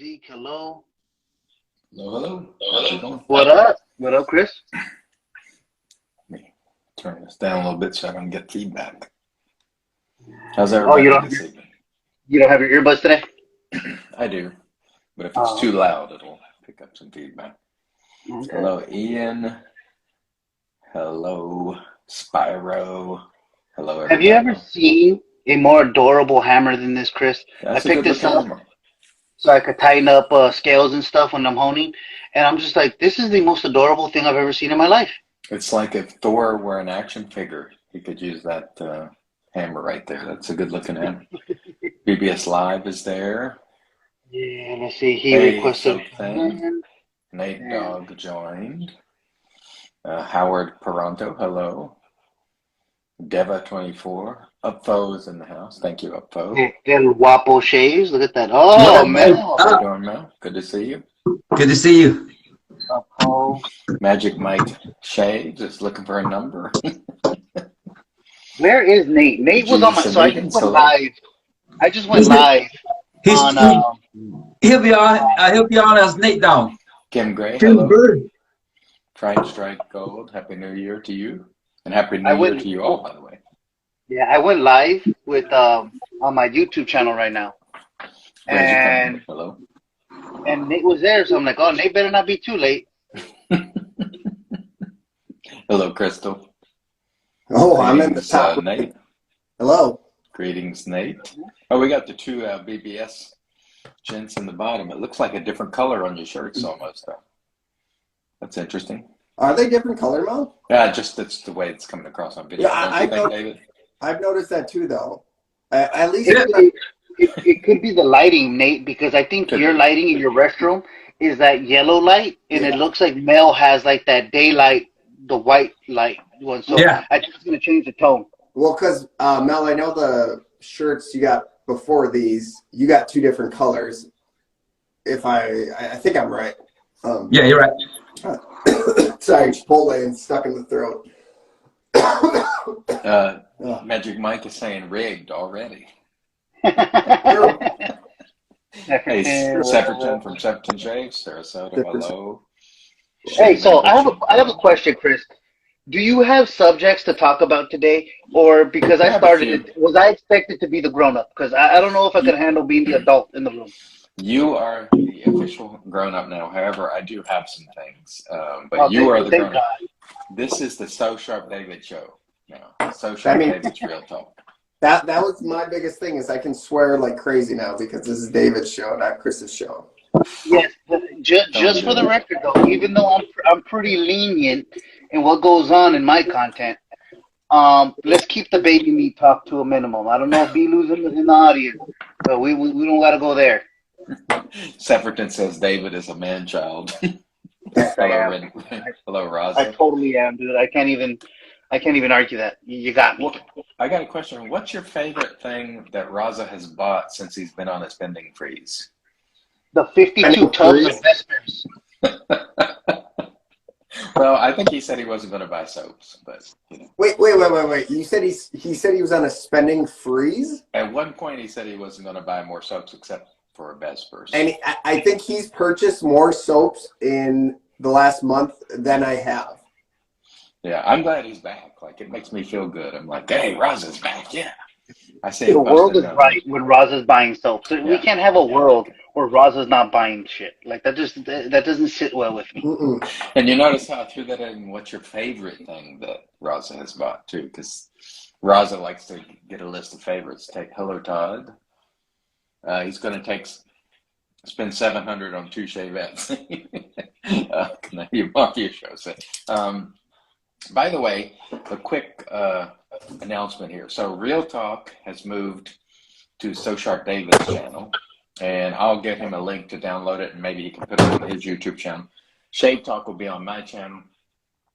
Zeke, hello. Hello. How's it going? What up? What up, Chris? Let me turn this down a little bit so I can get feedback. How's Oh, everybody this evening? you don't have your earbuds today? I do, but if it's too loud, it'll pick up some feedback. Okay. Hello, Ian. Hello, Spyro. Hello, everybody. Have you ever seen a more adorable hammer than this, Chris? That's I picked this up hammer. so I could tighten up scales and stuff when I'm honing, and I'm just like, this is the most adorable thing I've ever seen in my life. It's like if Thor were an action figure, he could use that hammer right there. That's a good looking hammer. BBS Live is there. Yeah, let's see. He Hey, requested. Nate Dog joined. Howard Peranto, hello. Deva24. Upfo is in the house. Thank you, Upfo. Del Guapo Shaves. Look at that. Oh, man. How you doing, Mel? Good to see you. Good to see you. Upfo. Magic Mike Shaves is looking for a number. Where is Nate? Nate was on my. So I just went live. I just went live on. He'll be on as Nate down. Kim Gray, hello. Frank Strike Gold, Happy New Year to you. And Happy New Year to you all, by the way. Yeah, I went live with on my YouTube channel right now. And hello. And Nate was there, so I'm like, oh, Nate better not be too late. Hello, Crystal. Oh, I'm in the top. Nate. Hello. Greetings, Nate. Oh, we got the two BBS gents in the bottom. It looks like a different color on your shirts almost, though. That's interesting. Are they different color, Mel? Yeah, just that's the way it's coming across on video. Yeah, David? I've noticed that too, though. At least it could be the lighting, Nate, because I think your lighting in your restroom is that yellow light, and it looks like Mel has like that daylight, the white light one. So I think it's going to change the tone. Well, because Mel, I know the shirts you got before these, you got two different colors. If I think I'm right. Yeah, you're right. Sorry, Chipotle and stuck in the throat. Magic Mike is saying rigged already. Hey, Sepperton from Sepperton Shaves, Sarasota, hello. Hey, so I have a question, Chris. Do you have subjects to talk about today, or because I started it, was I expected to be the grown-up? Because I don't know if I can handle being the adult in the room. You are the official grown-up now. However, I do have some things, but you are the grown-up. This is the So Sharp David show now. So Sharp David's Real Talk. That was my biggest thing is I can swear like crazy now because this is David's show, not Chris's show. Yes, but just for the record, though, even though I'm pretty lenient in what goes on in my content, let's keep the baby meat talk to a minimum. I don't know if B-Lou's in the audience, but we don't got to go there. Sepperton says David is a man-child. Yes, I am. Hello, Roz. I totally am, dude. I can't even argue that. You got me. I got a question. What's your favorite thing that Raza has bought since he's been on a spending freeze? The 52 tubs of Vespers. Well, I think he said he wasn't going to buy soaps, but you know. Wait. You said he said he was on a spending freeze? At one point, he said he wasn't going to buy more soaps except for Vespers. And I think he's purchased more soaps in the last month than I have. Yeah, I'm glad he's back. Like, it makes me feel good. I'm like, hey, Raza's back. Yeah. I say the world is right when Raza's buying soap. So we can't have a world where Raza's not buying shit. Like that doesn't sit well with me. And you notice how I threw that in. What's your favorite thing that Raza has bought too? Because Raza likes to get a list of favorites. Hello, Todd. He's going to spend $700 on two shavettes. Canadian Mafia show. So, by the way, a quick announcement here. So Real Talk has moved to So Sharp David's channel, and I'll get him a link to download it, and maybe he can put it on his YouTube channel. Shave Talk will be on my channel,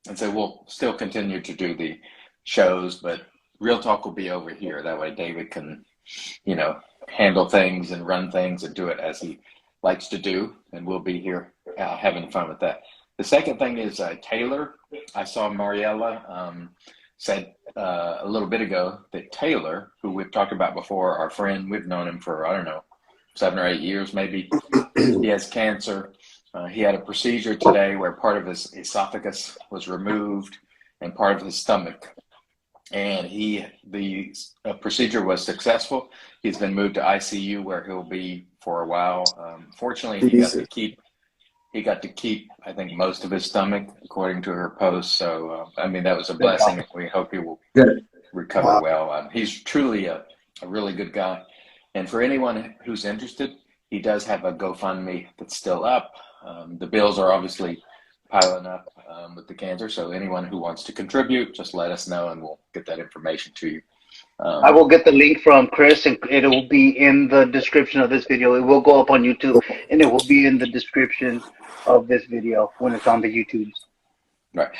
and so we'll still continue to do the shows, but Real Talk will be over here. That way David can, handle things and run things and do it as he likes to do, and we'll be here having fun with that. The second thing is Taylor. I saw Mariella said a little bit ago that Taylor, who we've talked about before, our friend, we've known him for, I don't know, 7 or 8 years maybe, He has cancer. He had a procedure today where part of his esophagus was removed and part of his stomach. And the procedure was successful. He's been moved to ICU where he'll be for a while. Fortunately, he got to keep, I think, most of his stomach, according to her post. So, I mean, that was a blessing. We hope he will recover well. He's truly a really good guy. And for anyone who's interested, he does have a GoFundMe that's still up. The bills are obviously piling up with the cancer. So anyone who wants to contribute, just let us know and we'll get that information to you. I will get the link from Chris, and it will be in the description of this video. It will go up on YouTube, and it will be in the description of this video when it's on the YouTubes. Right.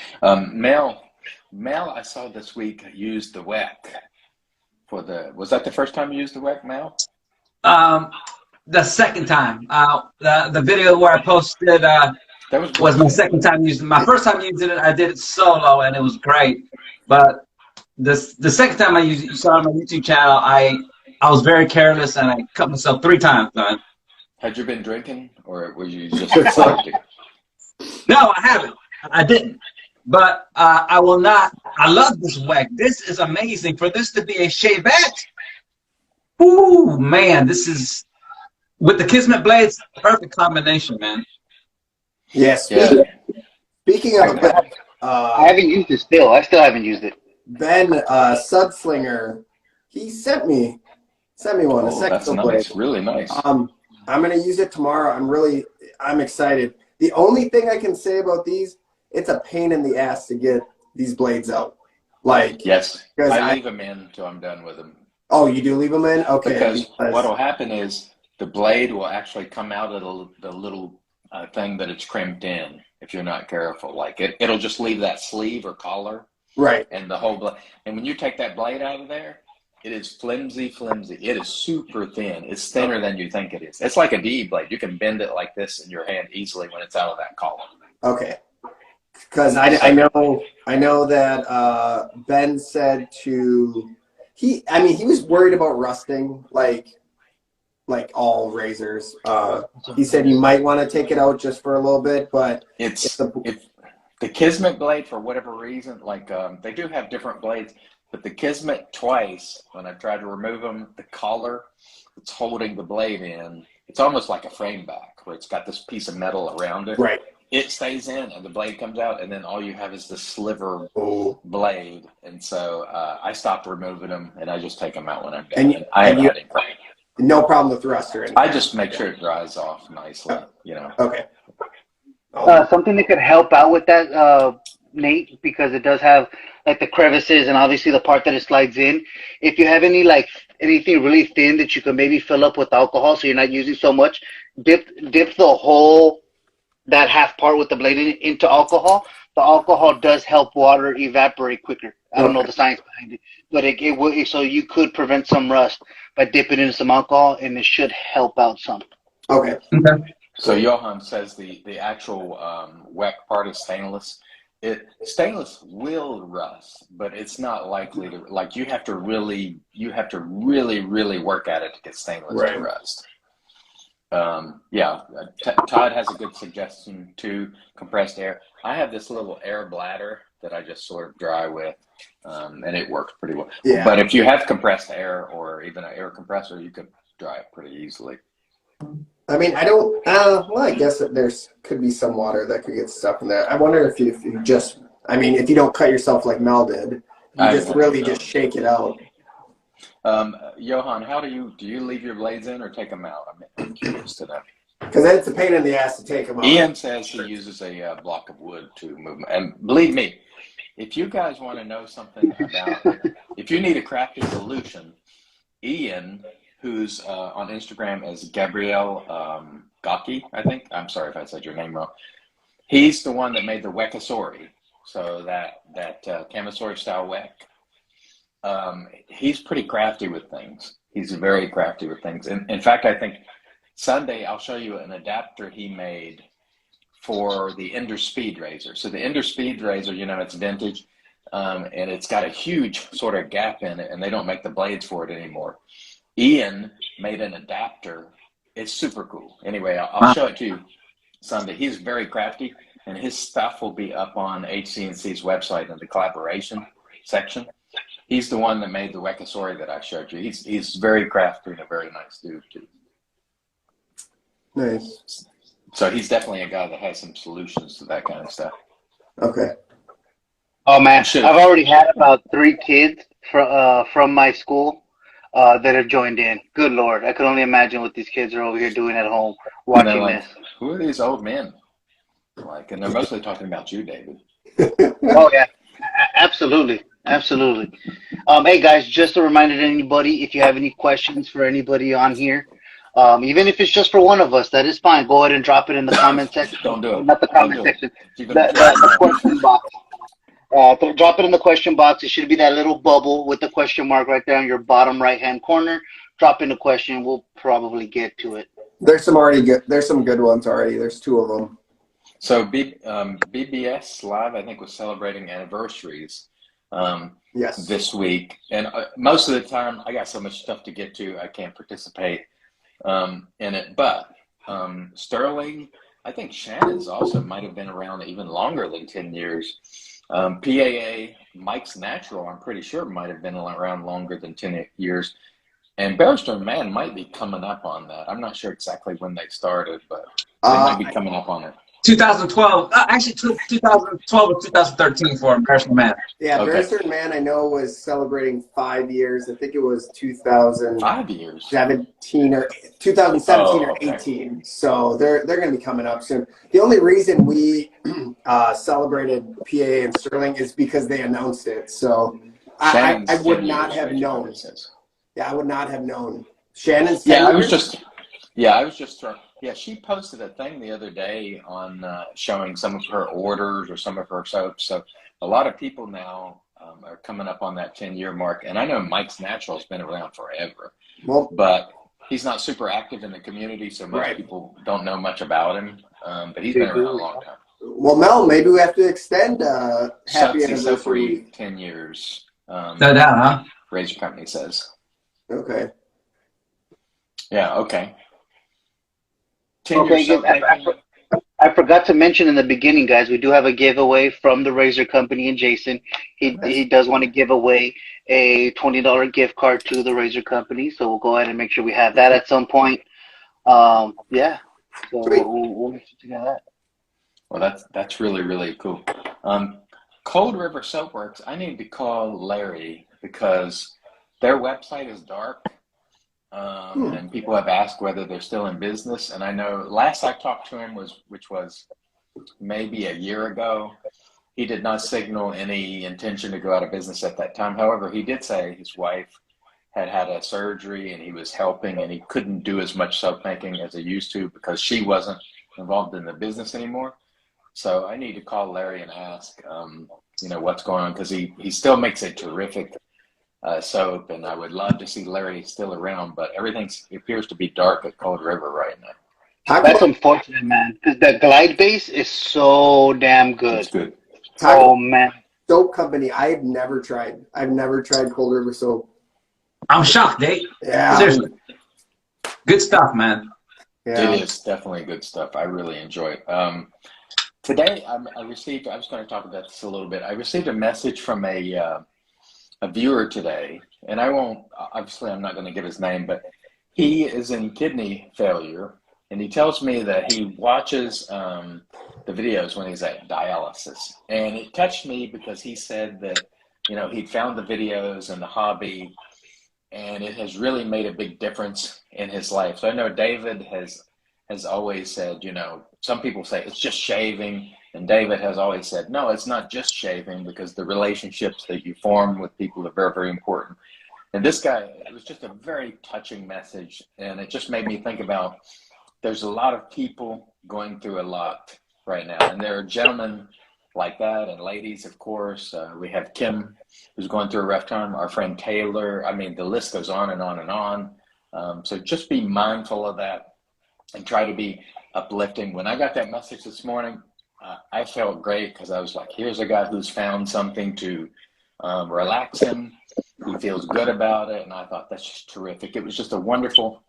Mel, I saw this week used the WEC for was that the first time you used the WEC, Mel? The second time. The video where I posted that was my second time using it. My first time using it, I did it solo, and it was great. But the second time I used it, you saw it on my YouTube channel, I was very careless, and I cut myself 3 times, man. Had you been drinking, or were you just salty? No, I haven't. I didn't. But I will not. I love this WEC. This is amazing. For this to be a Chevette, ooh, man, this is, with the Kismet blades, perfect combination, man. Yes. Speaking of that, I haven't used it still. I still haven't used it. Ben Sudslinger, he sent me one. Oh, that's nice. Really nice. I'm gonna use it tomorrow. I'm excited. The only thing I can say about these, it's a pain in the ass to get these blades out. Like, yes, I leave them in until I'm done with them. Oh, you do leave them in? Okay. Because what will happen is the blade will actually come out of the little thing that it's crimped in if you're not careful. Like it'll just leave that sleeve or collar. Right. And the whole blade. And when you take that blade out of there, it is flimsy. It is super thin. It's thinner than you think it is. It's like a DE blade. You can bend it like this in your hand easily when it's out of that collar. Okay. Because I know that Ben said he was worried about rusting like all razors. He said you might want to take it out just for a little bit, but it's the Kismet blade, for whatever reason, like they do have different blades, but the Kismet, twice when I've tried to remove them, the collar that's holding the blade in, it's almost like a frame back where it's got this piece of metal around it. Right. It stays in and the blade comes out, and then all you have is the sliver blade. And so I stopped removing them, and I just take them out when I'm done. And I haven't had any problem. No problem with rust or anything. I just make sure it dries off nicely, you know. Okay. Something that could help out with that, Nate, because it does have like the crevices and obviously the part that it slides in. If you have anything really thin that you can maybe fill up with alcohol, so you're not using so much, dip that half part with the blade into alcohol. The alcohol does help water evaporate quicker. I don't know the science behind it, but it will. So you could prevent some rust by dipping in some alcohol, and it should help out some. Okay. So Johan says the actual WEC part is stainless. Stainless will rust, but it's not likely to. Like you have to really work at it to get stainless to rust. Todd has a good suggestion too. Compressed air. I have this little air bladder that I just sort of dry with, and it works pretty well. Yeah. But if you have compressed air or even an air compressor, you could dry it pretty easily. I mean, I don't. Well, I guess that could be some water that could get stuck in there. I wonder if you just. I mean, if you don't cut yourself like Mel did, you just shake it out. Johan, how do you leave your blades in or take them out? I'm curious to know. Because it's a pain in the ass to take them out. Ian says he uses a block of wood to move them. And believe me, if you guys want to know something about, if you need a crafty solution, Ian, who's on Instagram as Gabrielle Gaki, I think. I'm sorry if I said your name wrong. He's the one that made the Wekasori. So that Camisori style WEC. He's pretty crafty with things. He's very crafty with things. In fact, I think Sunday I'll show you an adapter he made for the Ender Speed Razor. So the Ender Speed Razor, it's vintage, and it's got a huge sort of gap in it, and they don't make the blades for it anymore. Ian made an adapter it's super cool. Anyway, I'll show it to you Sunday. He's very crafty, and his stuff will be up on Hcnc's website in the collaboration section. He's the one that made the Wekasori that I showed you. He's very crafty and a very nice dude too. Nice. So he's definitely a guy that has some solutions to that kind of stuff. Okay. Oh man, I've already had about 3 kids from my school that have joined in. Good Lord, I could only imagine what these kids are over here doing at home watching like, this. Who are these old men? Like, and they're mostly talking about you, David. Oh yeah, absolutely, absolutely. Hey guys, just a reminder to anybody: if you have any questions for anybody on here, even if it's just for one of us, that is fine. Go ahead and drop it in the comment section. Don't do it. Not the comment section. The question box. Drop it in the question box. It should be that little bubble with the question mark right there on your bottom right-hand corner. Drop in the question. We'll probably get to it. There's some good ones already. There's 2 of them. So BBS Live, I think, was celebrating anniversaries yes. this week. And most of the time, I got so much stuff to get to, I can't participate in it. But Sterling, I think Shannon's also might have been around even longer than 10 years. PAA, Mike's Natural, I'm pretty sure might have been around longer than 10 years. And Barrister Man might be coming up on that. I'm not sure exactly when they started, but they might be coming up on it. 2012, actually 2012 or 2013 for Barrister Man. Yeah, Okay. Barrister Man, I know, was celebrating 5 years. I think it was 2000. 5 years. 2017 or 18. So they're going to be coming up soon. The only reason we celebrated PA and Sterling is because they announced it. So I would not have known. Yeah, I would not have known. Shannon's I was just she posted a thing the other day on showing some of her orders or some of her soaps. So a lot of people now are coming up on that 10-year mark. And I know Mike's Natural has been around forever, but he's not super active in the community, so most people don't know much about him. But he's been around a long time. Well, Mel, maybe we have to extend happy anniversary. 10 years. No doubt, huh? Razor Company says. Okay. Yeah, okay. I forgot to mention in the beginning, guys, we do have a giveaway from the Razor Company and Jason. He does want to give away a $20 gift card to the Razor Company, so we'll go ahead and make sure we have that at some point. So we'll make sure to get that. Well, that's really, really cool. Cold River Soapworks, I need to call Larry because their website is dark. And people have asked whether they're still in business. And I know last I talked to him which was maybe a year ago. He did not signal any intention to go out of business at that time. However, he did say his wife had a surgery and he was helping and he couldn't do as much soap making as he used to because she wasn't involved in the business anymore. So I need to call Larry and ask, what's going on, because he still makes a terrific soap, and I would love to see Larry still around, but everything appears to be dark at Cold River right now. That's unfortunate, man, because the Glide base is so damn good. It's good. Man. Soap company, I've never tried Cold River soap. I'm shocked, Nate. Yeah. Seriously. Good stuff, man. Yeah. It is definitely good stuff. I really enjoy it. Today, I was going to talk about this a little bit. I received a message from a viewer today, and I'm not going to give his name, but he is in kidney failure, and he tells me that he watches the videos when he's at dialysis. And it touched me because he said that, he'd found the videos and the hobby, and it has really made a big difference in his life. So I know David has always said, some people say it's just shaving. And David has always said, no, it's not just shaving, because the relationships that you form with people are very, very important. And this guy, it was just a very touching message. And it just made me think about, there's a lot of people going through a lot right now. And there are gentlemen like that, and ladies, of course. We have Kim, who's going through a rough time. Our friend Taylor. I mean, the list goes on and on and on. So just be mindful of that and try to be uplifting. When I got that message this morning, I felt great, because I was like, here's a guy who's found something to relax him. He feels good about it. And I thought, that's just terrific. It was just a wonderful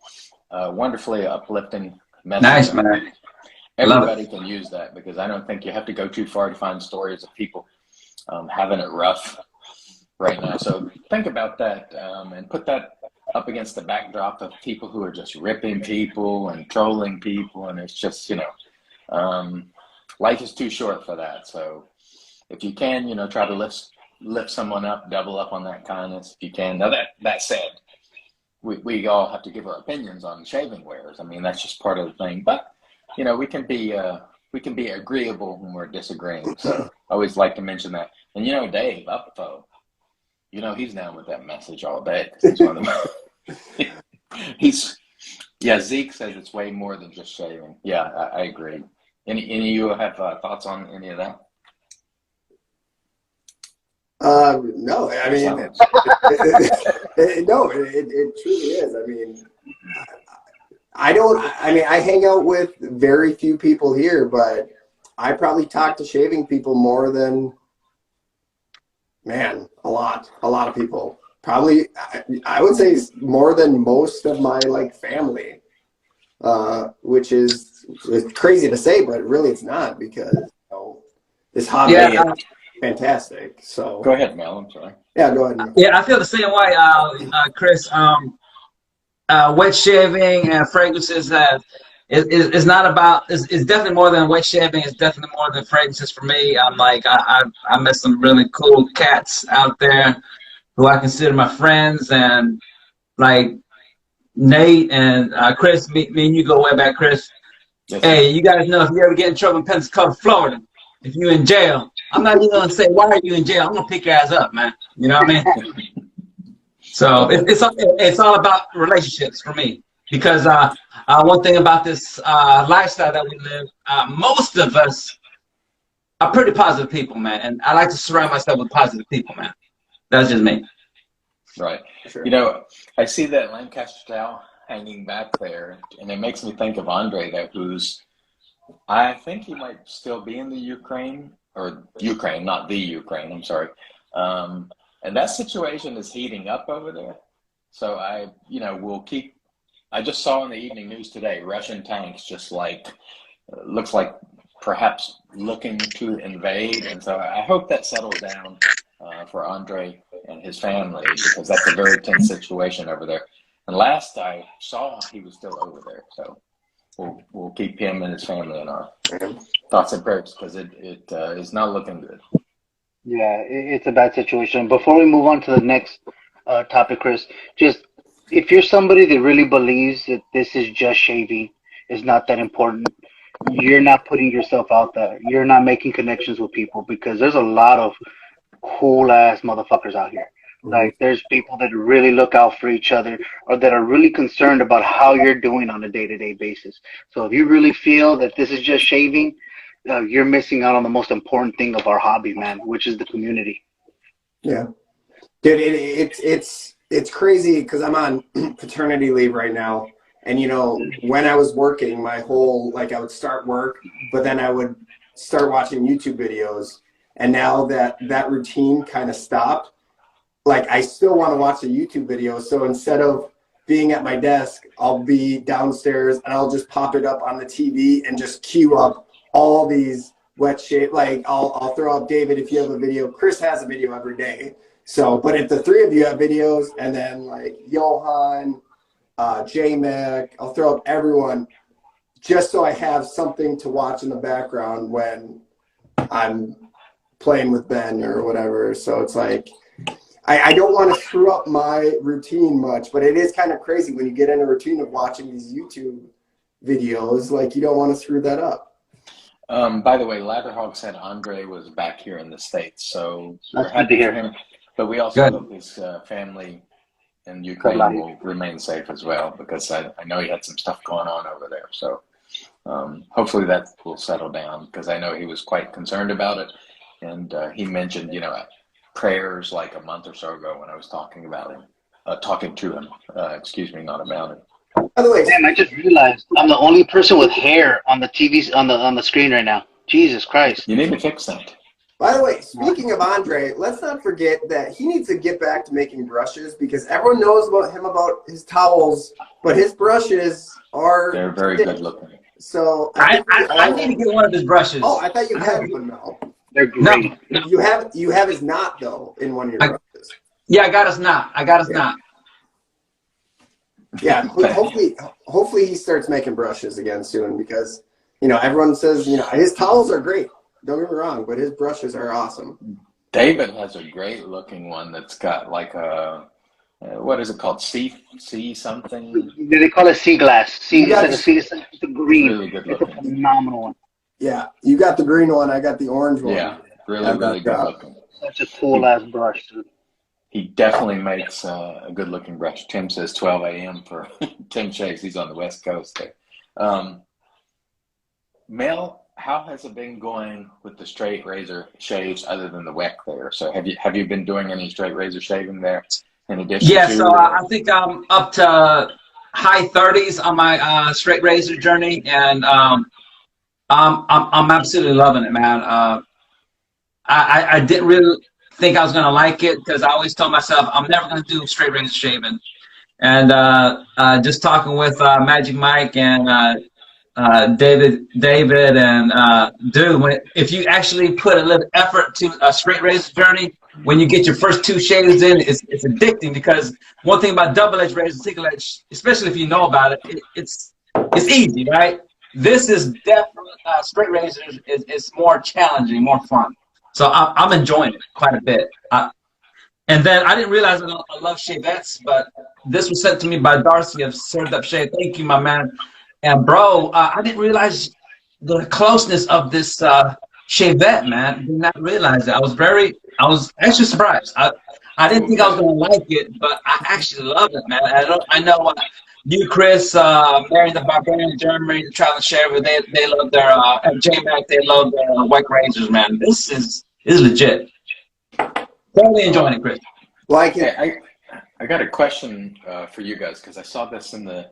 wonderfully uplifting message. Nice, man. Everybody can use that, because I don't think you have to go too far to find stories of people having it rough right now. So think about that and put that up against the backdrop of people who are just ripping people and trolling people. And it's just, life is too short for that. So if you can, try to lift someone up, double up on that kindness if you can. Now that said, we all have to give our opinions on shaving wares. I mean, that's just part of the thing. But we can be agreeable when we're disagreeing. So I always like to mention that. And Dave Upfo, he's down with that message all day. He's one of them. Zeke says it's way more than just shaving. Yeah, I agree. Any of you have thoughts on any of that? No, I mean, no, it truly is. I mean, I hang out with very few people here, but I probably talk to shaving people more than, man, a lot of people. Probably, I would say more than most of my family, which is crazy to say, but really it's not, because this hobby is fantastic. So go ahead, Mel. I'm sorry. Yeah, go ahead. Yeah, I feel the same way, Chris. Wet shaving and fragrances is not about. It's definitely more than wet shaving. It's definitely more than fragrances for me. I met some really cool cats out there who I consider my friends, and Nate and Chris. Me and you go way back, Chris. Yes, hey, you guys know if you ever get in trouble in Pensacola, Florida, if you're in jail, I'm not even gonna say why are you in jail. I'm gonna pick your ass up, man. You know what I mean? So it's all about relationships for me, because one thing about this lifestyle that we live, most of us are pretty positive people, man, and I like to surround myself with positive people, man. That's just me. Right. Sure. I see that Lancaster towel hanging back there, and it makes me think of Andre there, I think he might still be in the Ukraine, not the Ukraine, I'm sorry. And that situation is heating up over there. So I just saw in the evening news today, Russian tanks just looks like perhaps looking to invade. And so I hope that settles down for Andre and his family, because that's a very tense situation over there. And last I saw, he was still over there. So we'll keep him and his family in our thoughts and prayers, because it is not looking good. Yeah, it's a bad situation. Before we move on to the next topic, Chris, just if you're somebody that really believes that this is just shaving, is not that important, you're not putting yourself out there. You're not making connections with people, because there's a lot of cool ass motherfuckers out here. There's people that really look out for each other, or that are really concerned about how you're doing on a day-to-day basis. So if you really feel that this is just shaving, you're missing out on the most important thing of our hobby, man, which is the community. Yeah, dude, it's crazy, because I'm on paternity leave right now, and when I was working, my whole I would start work, but then I would start watching YouTube videos, and now that routine kind of stopped. I still want to watch a YouTube video, so instead of being at my desk, I'll be downstairs and I'll just pop it up on the TV and just queue up all these wet shave. I'll throw up, David, if you have a video. Chris has a video every day. So, but if the three of you have videos, and then Johan, J-Mac, I'll throw up everyone, just so I have something to watch in the background when I'm playing with Ben or whatever. So it's I don't want to screw up my routine much, but it is kind of crazy when you get in a routine of watching these YouTube videos. You don't want to screw that up. By the way, Latherhog said Andre was back here in the States, so that's good to hear him. But we also hope his family in Ukraine will remain safe as well, because I know he had some stuff going on over there. So hopefully that will settle down, because I know he was quite concerned about it. And he mentioned, prayers a month or so ago when I was talking to him, not about it. By the way, damn, I just realized I'm the only person with hair on the TV on the screen right now. Jesus Christ! You need to fix that. By the way, speaking of Andre, let's not forget that he needs to get back to making brushes because everyone knows about him about his towels, but his brushes they're very good looking. So I need to get one of his brushes. Oh, I thought you had one, Mel. They're great. No, you have his knot though in one of your brushes. Yeah, I got his knot. Yeah, hopefully he starts making brushes again soon because everyone says his towels are great. Don't get me wrong, but his brushes are awesome. David has a great looking one that's got like a what is it called? C something? They call it sea glass. It's the green. Really good it's a phenomenal one. Yeah, you got the green one. I got the orange one. Yeah, really good looking. Such a cool ass brush, dude. He definitely makes a good looking brush. Tim says 12 a.m. for Tim Chase. He's on the West Coast there. Mel, how has it been going with the straight razor shaves other than the WEC there? So have you been doing any straight razor shaving there in addition to? So I think I'm up to high 30s on my straight razor journey, and I'm absolutely loving it, man. I didn't really think I was gonna like it because I always told myself I'm never gonna do straight razor shaving, and just talking with Magic Mike and David and dude, if you actually put a little effort to a straight razor journey, when you get your first 2 shaves in, it's addicting because one thing about double-edged razor, single-edged, especially if you know about it, it's easy, right? This is definitely straight razor is more challenging, more fun. So I'm enjoying it quite a bit. And then I didn't realize I love shavettes, but this was sent to me by Darcy of Served Up Shave. Thank you, my man. And bro, I didn't realize the closeness of this shavette, man. Did not realize that. I was actually surprised. I didn't think I was gonna like it, but I actually love it, man. I know you, Chris, Mary the Barbarian, Jeremy, the Traveling Shaver, they love their J-Mac, they love their white razors, man. This is legit. Totally enjoying it, Chris. Like it. I got a question for you guys because I saw this in the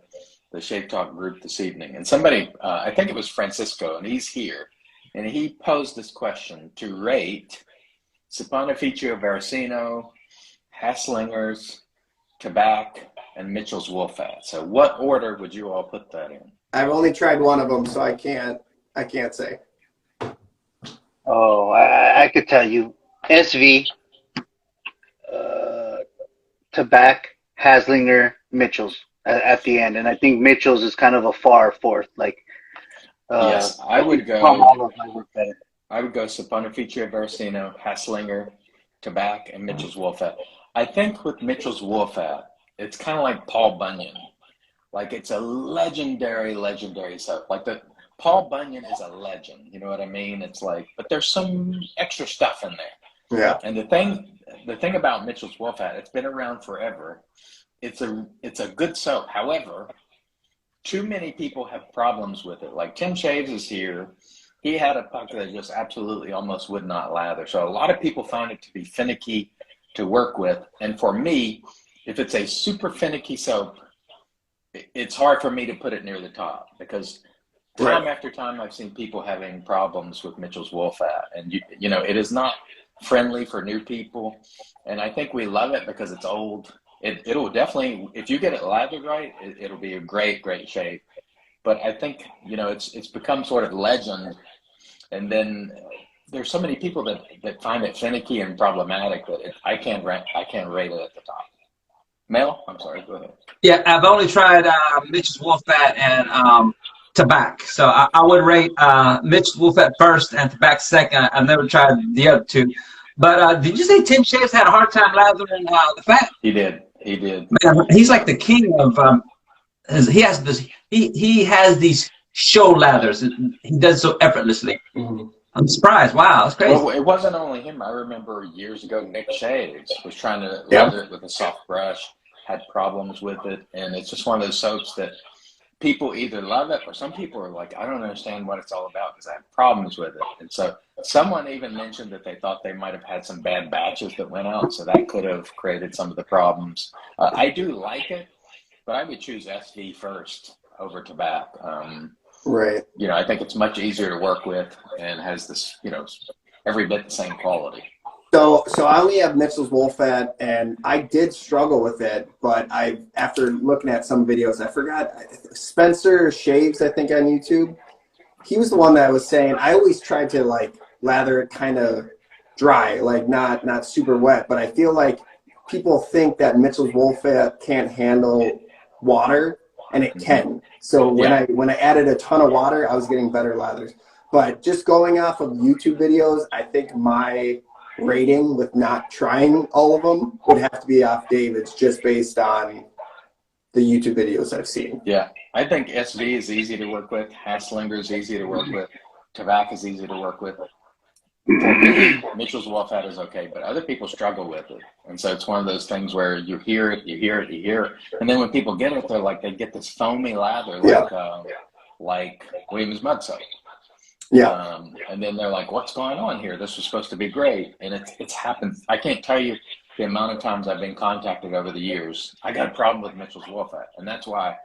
Shave Talk group this evening, and somebody, I think it was Francisco, and he's here, and he posed this question to rate Saponificio Veracino, Haslinger's, Tabac, and Mitchell's Wolfat. So what order would you all put that in? I've only tried one of them, so I can't say. Oh, I could tell you. SV, Tabac, Haslinger, Mitchell's at the end, and I think Mitchell's is kind of a far fourth. Like, yes, I would go Saponificio Veracino, Haslinger, Tabac, and Mitchell's Wolfat. I think with Mitchell's Wolfat, it's kind of like Paul Bunyan. Like it's a legendary soap. Like Paul Bunyan is a legend. You know what I mean? It's like, but there's some extra stuff in there. Yeah. And the thing about Mitchell's Wolfat, it's been around forever. It's a good soap. However, too many people have problems with it. Like Tim Shaves is here. He had a puck that just absolutely almost would not lather. So a lot of people find it to be finicky to work with. And for me, if it's a super finicky soap, it's hard for me to put it near the top because time after time I've seen people having problems with Mitchell's Wolfat, and you know it is not friendly for new people. And I think we love it because it's old. It'll definitely, if you get it lathered right, it'll be a great shave. But I think it's become sort of legend, and then there's so many people that find it finicky and problematic that I can't rate it at the top. Mel, I'm sorry, go ahead. Yeah, I've only tried Mitchell's Wolfat and Tabac. So I would rate Mitchell's Wolfat first and Tabac second. I've never tried the other two. But did you say Tim Shaves had a hard time lathering the fat? He did. Man, he's like the king of. He has these show lathers. He does so effortlessly. Mm-hmm. I'm surprised. Wow, that's crazy. Well, it wasn't only him. I remember years ago, Nick Shaves was trying to lather it with a soft brush, had problems with it, and it's just one of those soaps that people either love it or some people are like, I don't understand what it's all about because I have problems with it. And so someone even mentioned that they thought they might have had some bad batches that went out, so that could have created some of the problems. I do like it, but I would choose SV first over Tabac. Right. I think it's much easier to work with and has this, every bit the same quality. So I only have Mitchell's Wolfette, and I did struggle with it, but after looking at some videos, I forgot, Spencer Shaves, I think, on YouTube. He was the one that was saying, I always tried to like lather it kind of dry, like not super wet, but I feel like people think that Mitchell's Wolfette can't handle water, and it can. So when I added a ton of water, I was getting better lathers. But just going off of YouTube videos, I think my rating with not trying all of them would have to be off David's, just based on the YouTube videos I've seen. Yeah, I think SV is easy to work with. Hasslinger is easy to work with. Tobacco is easy to work with. For me, Mitchell's Wolfette is okay, but other people struggle with it. And so it's one of those things where you hear it, and then when people get it, they're like, they get this foamy lather, like Williams Mud Soap. Yeah. And then they're like, what's going on here? This was supposed to be great. And it's happened. I can't tell you the amount of times I've been contacted over the years. I got a problem with Mitchell's Wolfette, and that's why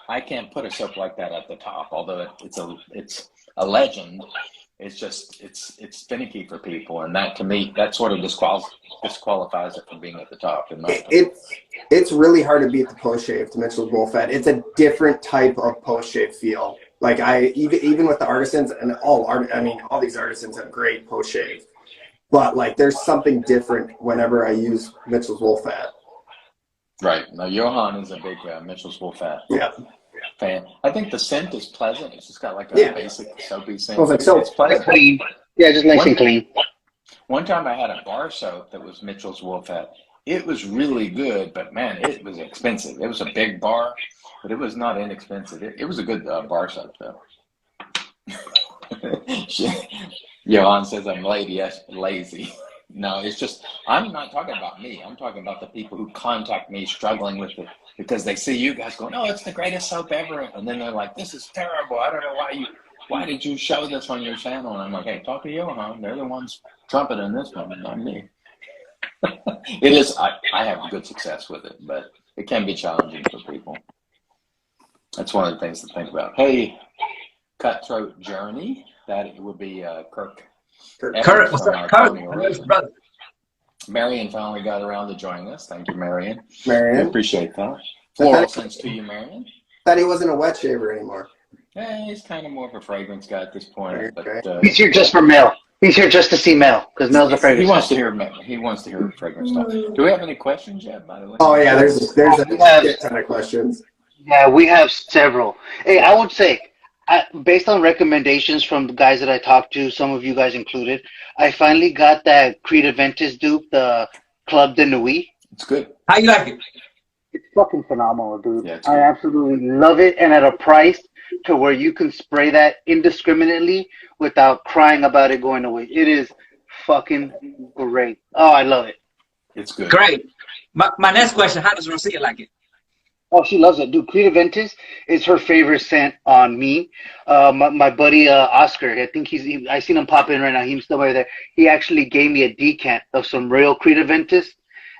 I can't put a soap like that at the top, although it's a legend. It's just, it's finicky for people, and that, to me, that sort of disqualifies it from being at the top. It's really hard to beat the post shave to Mitchell's Wolfette. It's a different type of post shave feel. Like even with the artisans and all these artisans have great post shave, but like there's something different whenever I use Mitchell's Wolfette. Right. Now Johan is a big Mitchell's Wolfette fan. I think the scent is pleasant. It's just got like a basic soapy scent. It's pleasant. Clean. Yeah, just nice and clean. One time I had a bar soap that was Mitchell's Wolfette. It was really good, but man, it was expensive. It was a big bar, but it was not inexpensive. It was a good bar soap, though. Johan says I'm lazy. No, it's just, I'm not talking about me. I'm talking about the people who contact me struggling with it because they see you guys going, oh, it's the greatest soap ever. And then they're like, this is terrible. I don't know why did you show this on your channel? And I'm like, hey, talk to Johan. They're the ones trumpeting this one, not me. It is, I have good success with it, but it can be challenging for people. That's one of the things to think about. Hey, Cutthroat Journey, that would be Kirk. Kurt, what's up, Kurt? Marion finally got around to joining us. Thank you, Marion. Marion. Appreciate that. Floral sense to you, Marion. Thought he wasn't a wet shaver anymore. Yeah, he's kind of more of a fragrance guy at this point. But he's here just for Mel. He's here just to see Mel, because Mel's a fragrance. He wants to hear fragrance stuff. Do we have any questions yet, by the way? Oh yeah, there's a ton of questions. Yeah, we have several. Hey, I would say, based on recommendations from the guys that I talked to, some of you guys included, I finally got that Creed Aventus dupe, the Club de Nuit. It's good. How you like it? It's fucking phenomenal, dude. Yeah, I absolutely love it, and at a price to where you can spray that indiscriminately without crying about it going away. It is fucking great. Oh, I love it. It's good. Great. My next question, how does Rosia like it? Oh, she loves it, dude. Creed Aventus is her favorite scent on me. My buddy Oscar, I think I seen him pop in right now. He's still right there. He actually gave me a decant of some real Creed Aventus,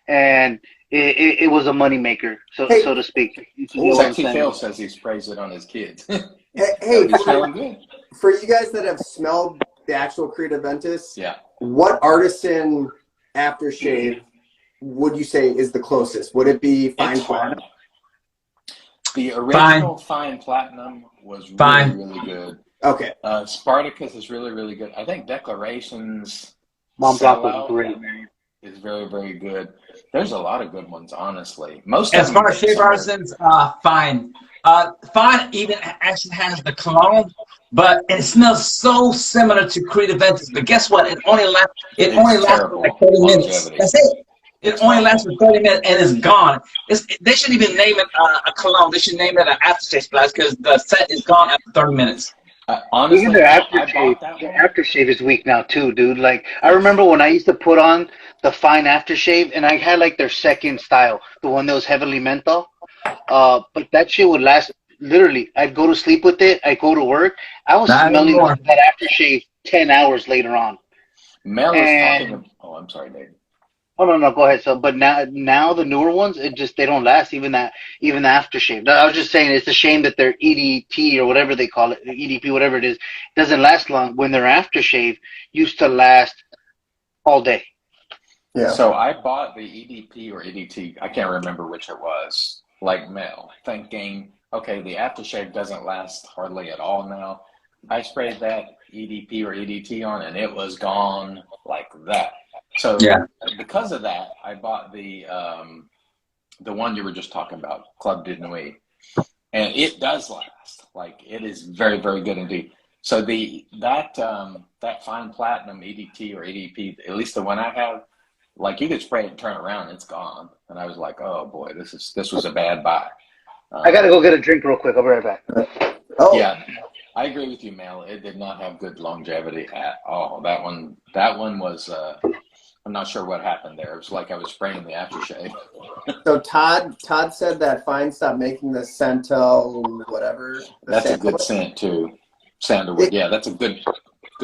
and it was a moneymaker, so to speak. Sexy Phil says he sprays it on his kids. Hey, smelling good. For you guys that have smelled the actual Creed Aventus, what artisan aftershave would you say is the closest? Would it be Fine Platinum? The original Fine Platinum was really good. Okay. Spartacus is really, really good. I think Declarations Mont Blanc was great, man. Is very, very good. There's a lot of good ones, honestly. As far as shave artisans, Fine. Fine even actually has the cologne, but it smells so similar to Creed Aventus. But guess what? It only lasts for like 30 minutes. That's it. It only lasts for 30 minutes and it's gone. They shouldn't even name it a cologne. They should name it an aftershave splash because the scent is gone after 30 minutes. Honestly, even their aftershave is weak now too, dude. Like I remember when I used to put on the Fine aftershave, and I had like their second style, the one that was heavily menthol. But that shit would last literally. I'd go to sleep with it. I'd go to work. I was smelling that aftershave 10 hours later on. Mel is talking. Oh, I'm sorry, Nate. Oh no, go ahead. So, but now the newer ones, they don't last. Even the aftershave. I was just saying, it's a shame that their EDT or whatever they call it, EDP, whatever it is, doesn't last long. When their aftershave used to last all day. Yeah. So I bought the EDP or EDT, I can't remember which it was, like Mel, thinking, okay, the aftershave doesn't last hardly at all now. I sprayed that EDP or EDT on and it was gone like that. So Yeah. because of that, I bought the one you were just talking about, Club de Nuit. And it does last. Like it is very, very good indeed. So that fine platinum EDT or EDP, at least the one I have, like you could spray it and turn around, it's gone. And I was like, oh boy, this was a bad buy. I gotta go get a drink real quick. I'll be right back. Oh Yeah, I agree with you, Mel. It did not have good longevity at all. That one was. I'm not sure what happened there. It was like I was spraying the aftershave. So Todd said that Fine stopped making the Santal whatever. That's a good scent too. Sandalwood. Yeah, that's a good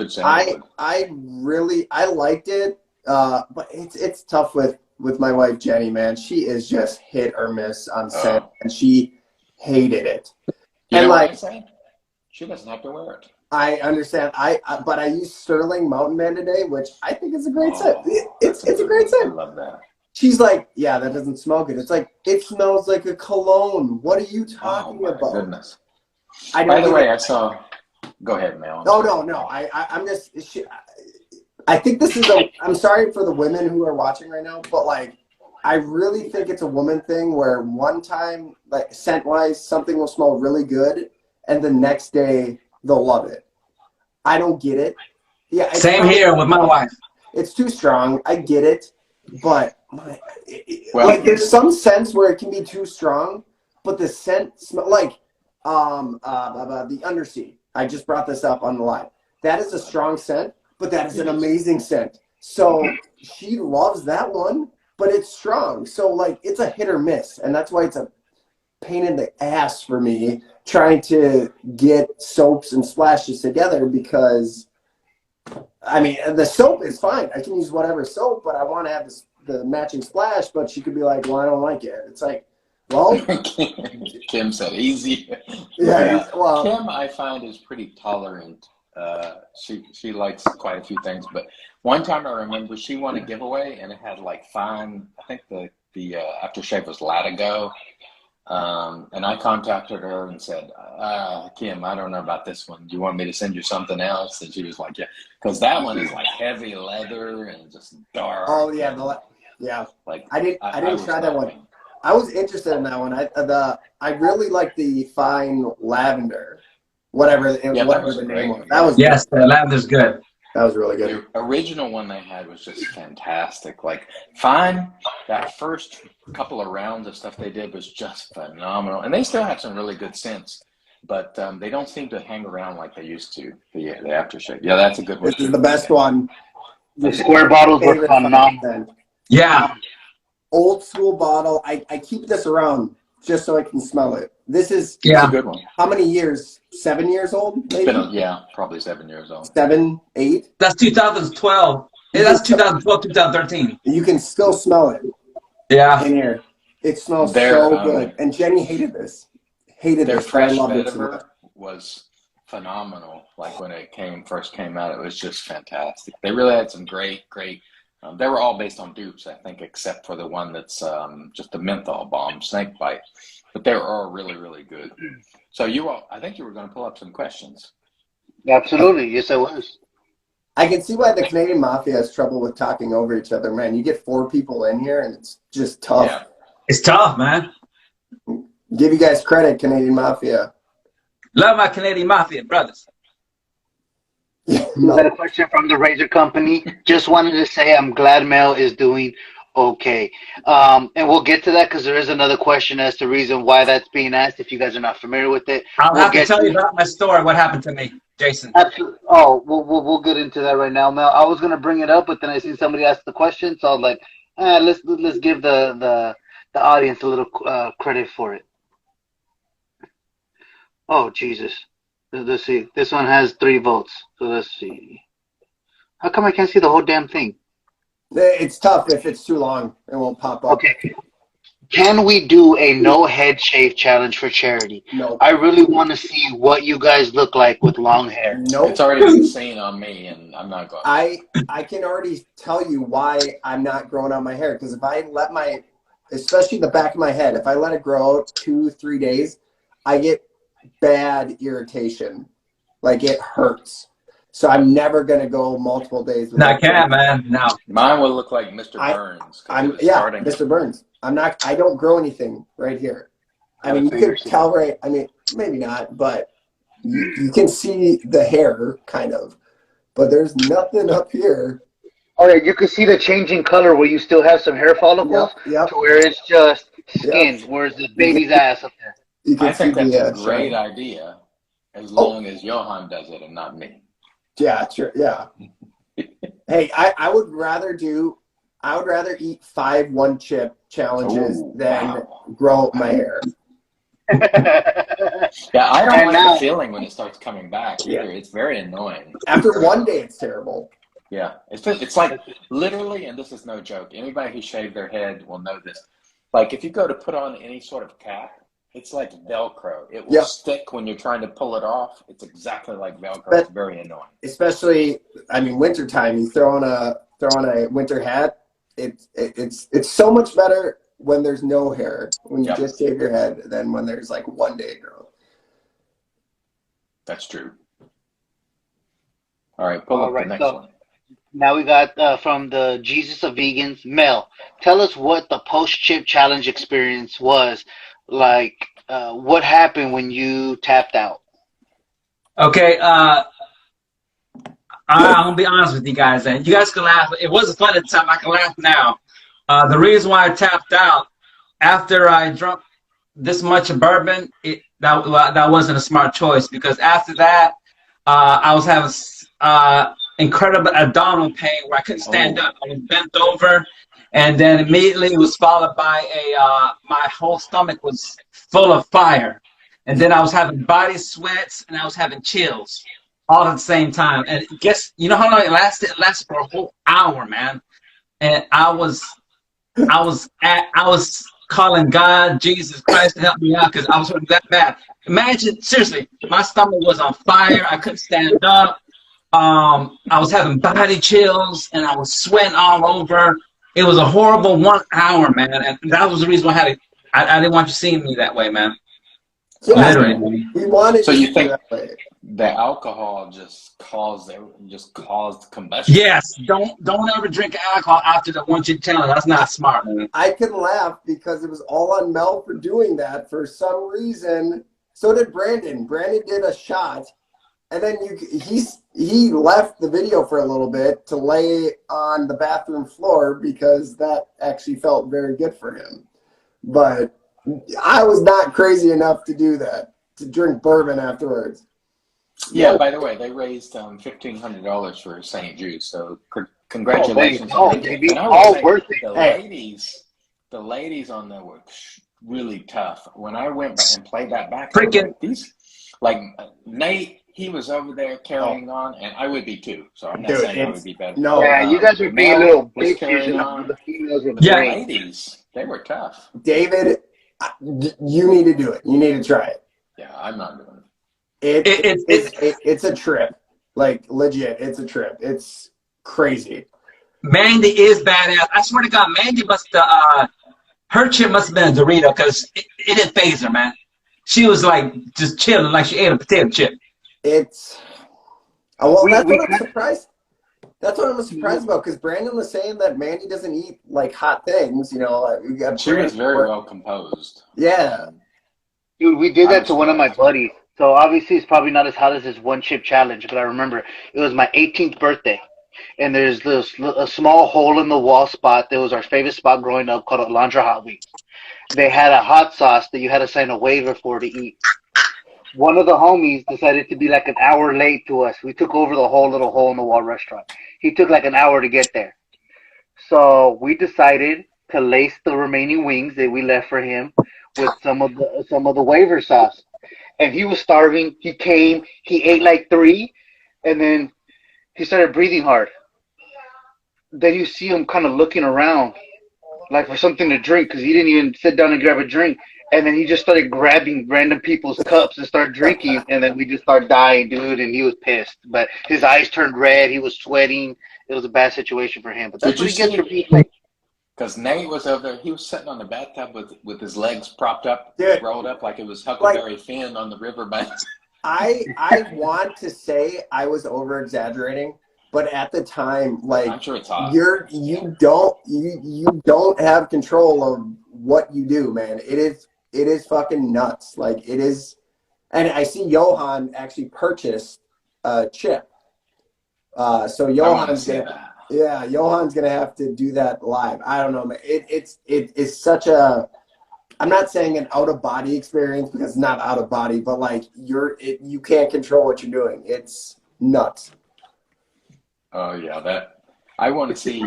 sandalwood. I liked it, but it's tough with my wife Jenny, man. She is just hit or miss on scent, and she hated it. You and know like, what I say? She doesn't have to wear it. I understand. But I used Sterling Mountain Man today, which I think is a great scent. It's a great scent. I love that. She's like, yeah, that doesn't smell good. It's like, it smells like a cologne. What are you talking about? Goodness. By the way, I saw. Go ahead, Mel. No. I'm just. I think this is I'm sorry for the women who are watching right now, but like, I really think it's a woman thing where one time, like scent wise, something will smell really good, and the next day they'll love it. I don't get it. Yeah. Same here with my wife. It's too strong. I get it, but like there's some scents where it can be too strong, but the scent smell like the Undersea. I just brought this up on the live. That is a strong scent, but that is an amazing scent. So she loves that one, but it's strong. So like it's a hit or miss, and that's why it's a pain in the ass for me trying to get soaps and splashes together because I mean the soap is fine. I can use whatever soap, but I want to have the matching splash. But she could be like, "Well, I don't like it." It's like, well, Kim said easy. Yeah. Well, Kim, I find is pretty tolerant. She likes quite a few things, but one time I remember she won a giveaway and it had like fine. I think the aftershave was Latigo. And I contacted her and said, Kim, I don't know about this one. Do you want me to send you something else? And she was like, yeah, because that one is like heavy leather and just dark. Oh yeah, yeah. Like I didn't try that one. I was interested in that one. I really like the fine lavender, whatever the name was. That was yes, the lavender's good. That was really good. The original one they had was just fantastic. Like fine, that first couple of rounds of stuff they did was just phenomenal, and they still have some really good scents, but they don't seem to hang around like they used to. The aftershave. Yeah, that's a good one. This is the best one. The square bottles were phenomenal. Yeah. Old school bottle. I keep this around just so I can smell it. This is a good one. How many years? 7 years old, maybe? Probably 7 years old. 7, 8? That's 2012. That's 2012, 2013. You can still smell it. Yeah. In here. It smells so good. And Jenny hated this. Their fresh vetiver was phenomenal. Like when it first came out, it was just fantastic. They really had some great. They were all based on dupes, I think, except for the one that's just a menthol bomb, snake bite. But they were all really, really good. So I think you were going to pull up some questions. Absolutely. Yes, I was. I can see why the Canadian Mafia has trouble with talking over each other, man. You get 4 people in here, and it's just tough. Yeah. It's tough, man. Give you guys credit, Canadian Mafia. Love my Canadian Mafia brothers. We got a question from the Razor Company. Just wanted to say I'm glad Mel is doing okay. And we'll get to that because there is another question as to reason why that's being asked if you guys are not familiar with it. I'll have to tell you about my story, what happened to me, Jason. Absolutely. Oh, we'll get into that right now, Mel. I was going to bring it up, but then I seen somebody ask the question, so I was like, let's give the audience a little credit for it. Oh, Jesus. Let's see. This one has 3 votes. So let's see. How come I can't see the whole damn thing? It's tough if it's too long. It won't pop up. Okay. Can we do a no head shave challenge for charity? No. I really want to see what you guys look like with long hair. Nope. It's already been seen on me, and I'm not going. I can already tell you why I'm not growing out my hair, because if I let my, especially the back of my head, if I let it grow out 2-3 days, I get bad irritation. Like, it hurts. So I'm never gonna go multiple days. No, I can't, man. No. Mine will look like Mr. Burns. Mr. Burns. I don't grow anything right here. I mean, you can tell, right? I mean, maybe not, but you can see the hair kind of, but there's nothing up here. Oh yeah, you can see the changing color where you still have some hair follicles Yep. to where it's just skin, where's the baby's ass up there. I think that's a great idea, as long as Johan does it and not me. Yeah, sure. Yeah. Hey, I would rather eat 5 1-chip challenges than grow my hair. Yeah, I don't like the feeling when it starts coming back either. Yeah. It's very annoying. After one day, it's terrible. Yeah, it's like literally, and this is no joke. Anybody who shaved their head will know this. Like, if you go to put on any sort of cap, it's like Velcro. It will stick when you're trying to pull it off. It's exactly like Velcro. It's very annoying. Especially, I mean, wintertime. You throw on a winter hat. It's so much better when there's no hair, when you just shave your head, than when there's like 1 day growth. That's true. All right, pull up the next one. Now we got from the Jesus of Vegans, Mel. Tell us what the post-chip challenge experience was like. What happened when you tapped out? Okay, I'm gonna be honest with you guys, and you guys can laugh. It wasn't fun at the time. I can laugh now. The reason why I tapped out after I drank this much of bourbon, that wasn't a smart choice, because after that, I was having incredible abdominal pain where I couldn't stand up. I was bent over, and then immediately it was followed by my whole stomach was full of fire, and then I was having body sweats and I was having chills all at the same time. And guess you know how long it lasted? It lasted for a whole hour, man. And I was calling God, Jesus Christ, to help me out, because I was hurting that bad. Imagine, seriously, my stomach was on fire. I couldn't stand up. I was having body chills, and I was sweating all over. It was a horrible 1 hour, man, and that was the reason why I didn't want you seeing me that way, man. Yeah, literally. We wanted. So you think the alcohol just caused combustion? Yes. Don't ever drink alcohol after the 1-chip challenge. That's not smart, man. I can laugh because it was all on Mel for doing that for some reason. So did Brandon. Brandon did a shot, and then he left the video for a little bit to lay on the bathroom floor because that actually felt very good for him. But I was not crazy enough to do that, to drink bourbon afterwards. Yeah, by the way, they raised $1,500 for St. Jude, so congratulations on that. All worth it. The ladies on there were really tough. When I went back and played that back, like Nate, he was over there carrying on, and I would be too. So I'm not saying I would be better. No, you guys are being a little bitches. The females were the ladies, they were tough. David, you need to do it. You need to try it. Yeah, I'm not doing it. It's a trip. Like, legit, it's a trip. It's crazy. Mandy is badass. I swear to God, Mandy her chip must have been a Dorito, because it didn't phase her, man. She was like just chilling, like she ate a potato chip. That's what I'm surprised. That's what I'm surprised about, because Brandon was saying that Mandy doesn't eat like hot things. You know, she was very well composed. Yeah, dude, we did that to one of my buddies. So obviously it's probably not as hot as this 1-chip challenge, but I remember it was my 18th birthday, and there's a small hole in the wall spot that was our favorite spot growing up called Alondra Hot Wings. They had a hot sauce that you had to sign a waiver for to eat. One of the homies decided to be like an hour late to us. We took over the whole little hole in the wall restaurant. He took like an hour to get there. So we decided to lace the remaining wings that we left for him with some of the waiver sauce. And he was starving. He came. He ate like 3, and then he started breathing hard. Then you see him kind of looking around, like for something to drink, because he didn't even sit down and grab a drink. And then he just started grabbing random people's cups and started drinking. And then we just started dying, dude. And he was pissed. But his eyes turned red. He was sweating. It was a bad situation for him. But that's Did what you he gets see? for being like, Because Nate was over there. He was sitting on the bathtub with his legs propped up, Dude, rolled up like it was like, Huckleberry Finn on the riverbank. I want to say I was over exaggerating, but at the time, like, I'm sure it's hot. you don't have control of what you do, man. It is fucking nuts. Like, it is. And I see Johan actually purchased a chip. So Johan's gonna have to do that live. I don't know, man. It's such a, I'm not saying an out of body experience, because it's not out of body, but like you can't control what you're doing. It's nuts. Oh yeah, that I want to see.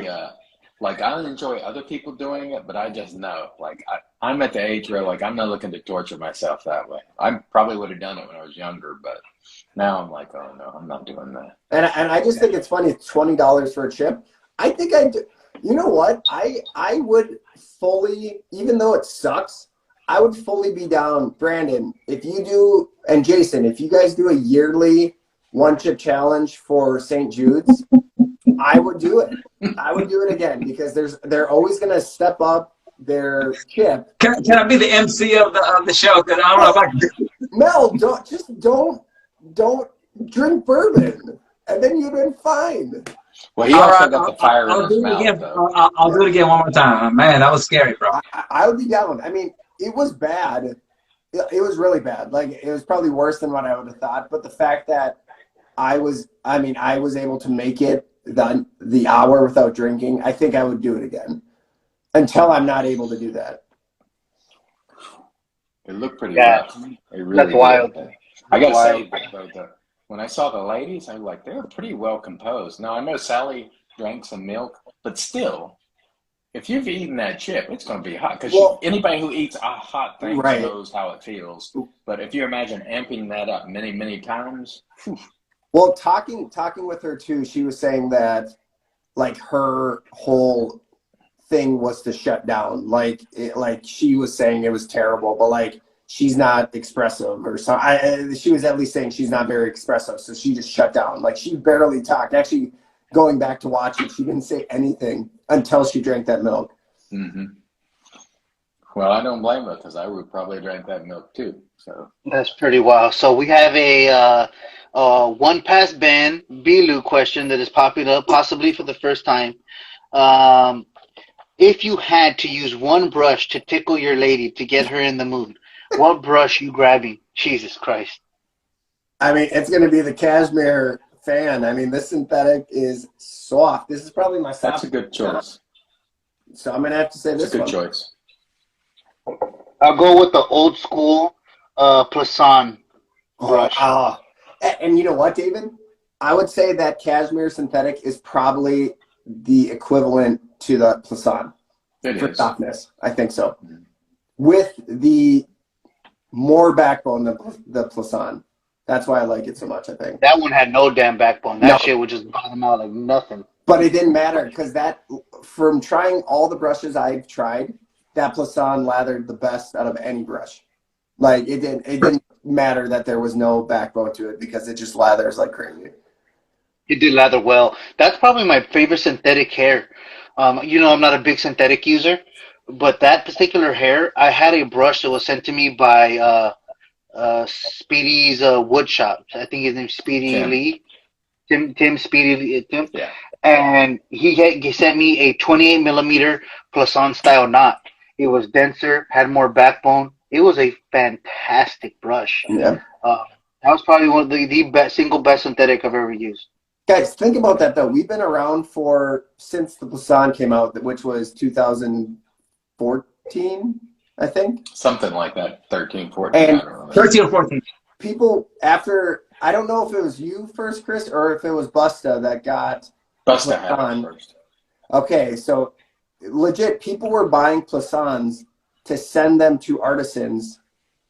Like, I enjoy other people doing it, but I just know, like, I'm at the age where, like, I'm not looking to torture myself that way. I probably would have done it when I was younger, but now I'm like, oh no, I'm not doing that. And I just think it's funny. It's $20 for a chip. I think I do. You know what? I would fully, even though it sucks, I would fully be down. Brandon, if you do, and Jason, if you guys do a yearly one chip challenge for St. Jude's, I would do it. I would do it again, because they're always going to step up their chip. Can I be the MC of the show? Because I don't know if I can. Mel, don't drink bourbon, and then you've been fine. Well, he also got the fire in his mouth, though. I'll do it again one more time. Man, that was scary, bro. I would be down. I mean, it was bad. It was really bad. Like, it was probably worse than what I would have thought. But the fact that I was able to make it the hour without drinking, I think I would do it again until I'm not able to do that. It looked pretty rough. That's wild. I gotta say, though, when I saw the ladies, I was like, they were pretty well composed. Now, I know Sally drank some milk, but still, if you've eaten that chip, it's going to be hot. Because anybody who eats a hot thing knows how it feels. But if you imagine amping that up many, many times. Whew. Well, talking with her too, she was saying that, like, her whole thing was to shut down. Like she was saying it was terrible, but like, she's not expressive or something. She was at least saying she's not very expressive, so she just shut down. Like, she barely talked. Actually, going back to watch it, she didn't say anything until she drank that milk. Mm-hmm. Well, I don't blame her, because I would probably drink that milk too. So that's pretty wild. So we have a one past Ben Bilu question that is popping up possibly for the first time. If you had to use one brush to tickle your lady to get her in the mood, what brush you grabbing? Jesus Christ. I mean, it's going to be the Cashmere Fan. I mean, this synthetic is soft. This is probably my soft. That's a good choice. So I'm going to have to say this one. That's a good choice. I'll go with the old school Plasan brush. And you know what, David? I would say that Cashmere Synthetic is probably the equivalent to the Plasan for softness. I think so. Mm-hmm. With the more backbone than the Plasan. That's why I like it so much, I think. That one had no damn backbone. That shit would just bottom out like nothing. But it didn't matter, because that, from trying all the brushes I've tried, that Plasan lathered the best out of any brush. Like, it didn't matter that there was no backbone to it, because it just lathers like crazy. It did lather well. That's probably my favorite synthetic hair. You know, I'm not a big synthetic user, but that particular hair, I had a brush that was sent to me by Speedy's wood shop. I think his name's Speedy Lee. Tim Speedy Tim. Yeah. And he sent me a 28 millimeter Plasan style knot. It was denser, had more backbone. It was a fantastic brush. Yeah. That was probably one of the best, single best synthetic I've ever used. Guys, think about that, though. We've been around since the Plasan came out, which was 2014, I think. Something like that, 13, 14. And I don't know. 13 or 14. People, after, I don't know if it was you first, Chris, or if it was Busta that got Busta had it first. Okay, so legit, people were buying Plasans to send them to artisans.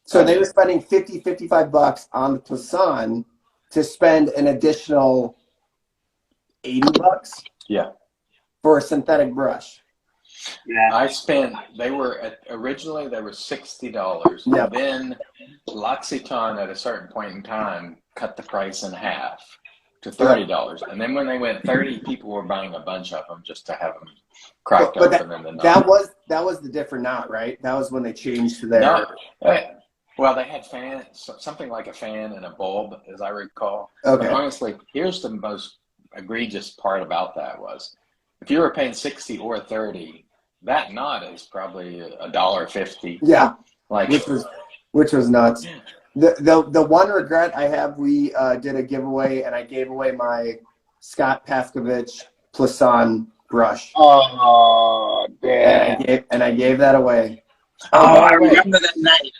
So they were spending $50, $55 on the Plasan to spend an additional $80 for a synthetic brush. I spent, originally they were $60. Yeah. And then L'Occitane at a certain point in time cut the price in half to $30. And then when they went 30, people were buying a bunch of them just to have them cracked open in the knot. That was the different knot, right? That was when they changed to their. No, well, they had something like a fan and a bulb, as I recall. Okay. But honestly, here's the most egregious part about that was, if you were paying 60 or 30, that knot is probably $1.50. Yeah, like which was nuts. The one regret I have, we did a giveaway and I gave away my Scott Paskovich Plisson brush. Oh, damn. And I gave that away. Oh, I remember that night.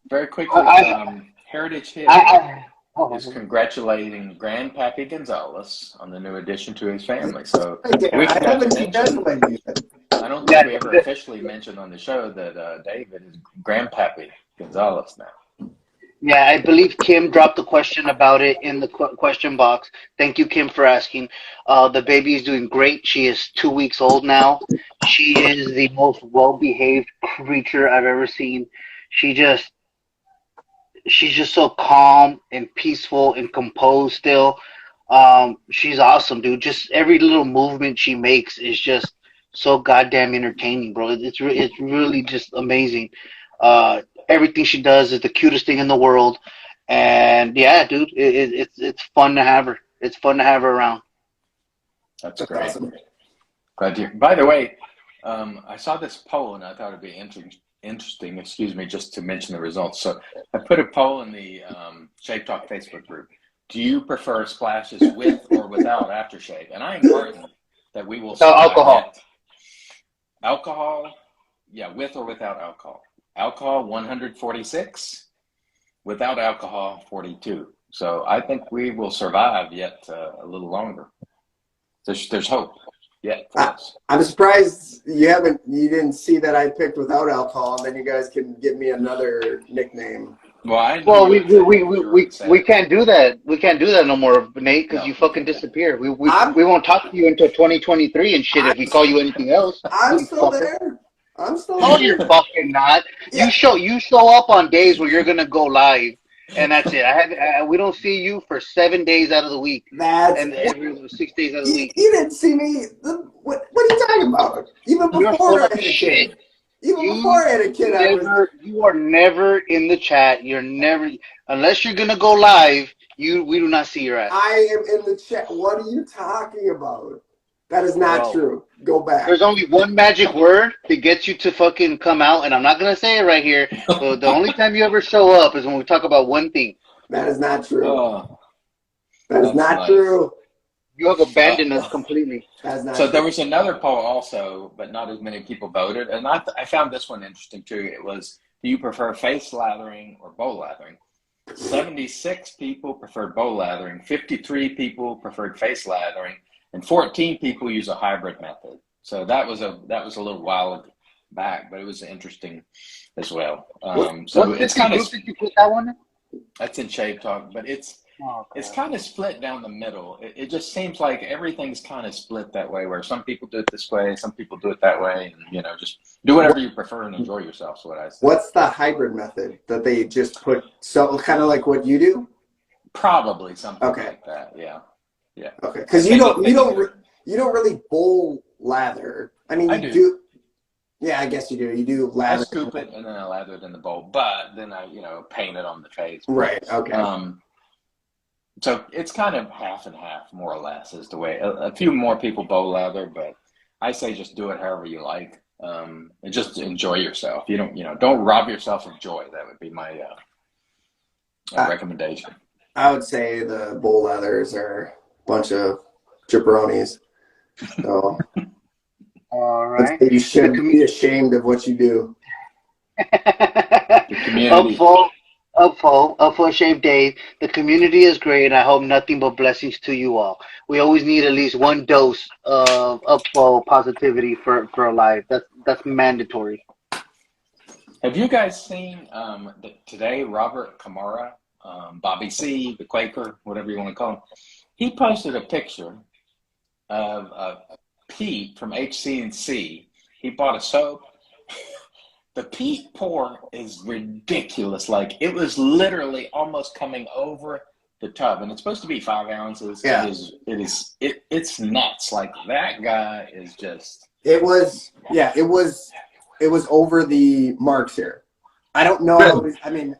Very quickly, Heritage Hit is congratulating Grandpappy Gonzalez on the new addition to his family. So I haven't congratulated you. I don't think we ever officially mentioned on the show that David is Grandpappy Gonzalez now. Yeah, I believe Kim dropped the question about it in the question box. Thank you, Kim, for asking. The baby is doing great. She is 2 weeks old now. She is the most well-behaved creature I've ever seen. She's just so calm and peaceful and composed still. She's awesome, dude. Just every little movement she makes is just so goddamn entertaining, bro. It's really just amazing. Everything she does is the cutest thing in the world, and yeah, dude, it's fun to have her. It's fun to have her around. That's great. Awesome. Glad to hear. By the way, I saw this poll and I thought it'd be interesting. Excuse me, just to mention the results. So I put a poll in the Shave Talk Facebook group. Do you prefer splashes with or without aftershave? And I am certain that we will. Alcohol. Alcohol, yeah, with or without alcohol. Alcohol 146, without alcohol 42. So I think we will survive yet a little longer. There's hope yet for us. I'm surprised you didn't see that I picked without alcohol, and then you guys can give me another nickname. Well, we can't do that. We can't do that no more, Nate, because you fucking disappear. We won't talk to you until 2023 and shit if we call you anything else. I'm still there. No, you're fucking not. Yeah. You show up on days where you're gonna go live, and that's it. We don't see you for 7 days out of the week. Every 6 days out of the week. You didn't see me. What are you talking about? Even before I had a kid. Before I had a kid, you are never in the chat. You're never, unless you're gonna go live. We do not see your ass. I am in the chat. What are you talking about? That is not true. Go back. There's only one magic word that gets you to fucking come out, and I'm not going to say it right here, but the only time you ever show up is when we talk about one thing. That is not true. That is not true. You have abandoned us completely. So there was another poll also, but not as many people voted. And I found this one interesting too. It was, do you prefer face lathering or bowl lathering? 76 people preferred bowl lathering. 53 people preferred face lathering. And 14 people use a hybrid method. So that was a little while back, but it was interesting as well. So it's kind of. Did you put that one in? That's in Shave Talk, but it's kind of split down the middle. It just seems like everything's kind of split that way, where some people do it this way, some people do it that way, and just do whatever you prefer and enjoy yourself. Is what I say. What's the hybrid method that they just put? So kind of like what you do? Probably something like that. Yeah. Yeah. Okay. Because you don't really bowl lather. I mean, you do. Yeah, I guess you do. You do lather. I scoop it and then I lather it in the bowl, but then I paint it on the face. Right. Okay. So it's kind of half and half, more or less, is the way. A few more people bowl lather, but I say just do it however you like. And just enjoy yourself. You don't rob yourself of joy. That would be my recommendation. I would say the bowl lathers are bunch of jabronis. So all right. You should be ashamed of what you do. The community. Up for Shave Dave. The community is great, and I hope nothing but blessings to you all. We always need at least one dose of upfall positivity for a life. That's mandatory. Have you guys seen today Robert Camara, Bobby C, the Quaker, whatever you want to call him? He posted a picture of Pete from Hcnc He bought a soap. The peat pour is ridiculous. Like, it was literally almost coming over the tub, and it's supposed to be 5 ounces. Yeah. It's nuts. Like, that guy is just. It was over the marks here. I don't know. Really? I mean,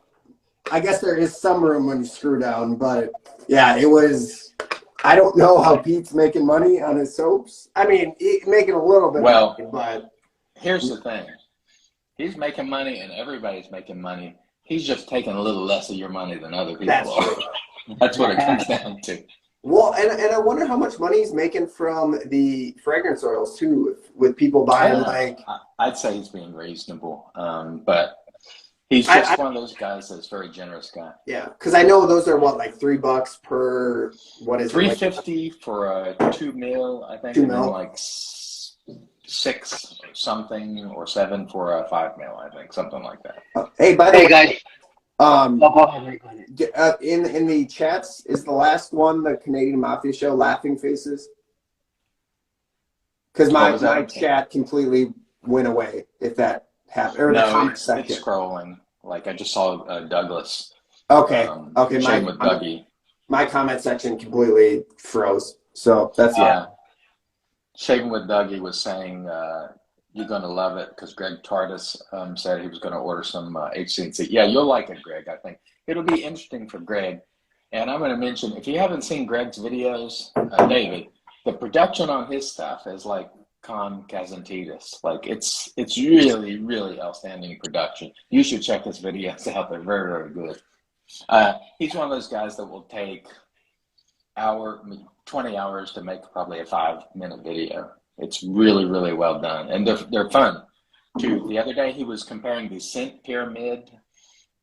I guess there is some room when you screw down, but yeah, it was. I don't know how Pete's making money on his soaps. I mean, making a little bit of money, but here's the thing. He's making money and everybody's making money. He's just taking a little less of your money than other people are. That's what it comes down to. Well, and I wonder how much money he's making from the fragrance oils too, with people buying like. I'd say he's being reasonable, but he's just one of those guys that's a very generous guy. Yeah, because I know those are what, like $3 per, what is it? $3.50 for a 2 mil, I think. 2 and mil. then like 6 something or 7 for a 5 mil, I think, something like that. Hey, by the way, guys. In the chats, is the last one the Canadian Mafia show Laughing Faces? Because my chat completely went away. If that happened, or the comment section. It's scrolling. Like, I just saw Douglas. Okay. Shane with Dougie. My comment section completely froze. So that's Shaving with Dougie was saying, you're going to love it because Greg Tardis said he was going to order some Hcnc. Yeah, you'll like it, Greg, I think. It'll be interesting for Greg. And I'm going to mention, if you haven't seen Greg's videos, David, the production on his stuff is like Con Kazantitis. Like, it's really, really outstanding production. You should check his videos out. They're very, very good. He's one of those guys that will take 20 hours to make probably a 5-minute video. It's really, really well done. And they're fun, too. The other day, he was comparing the scent pyramid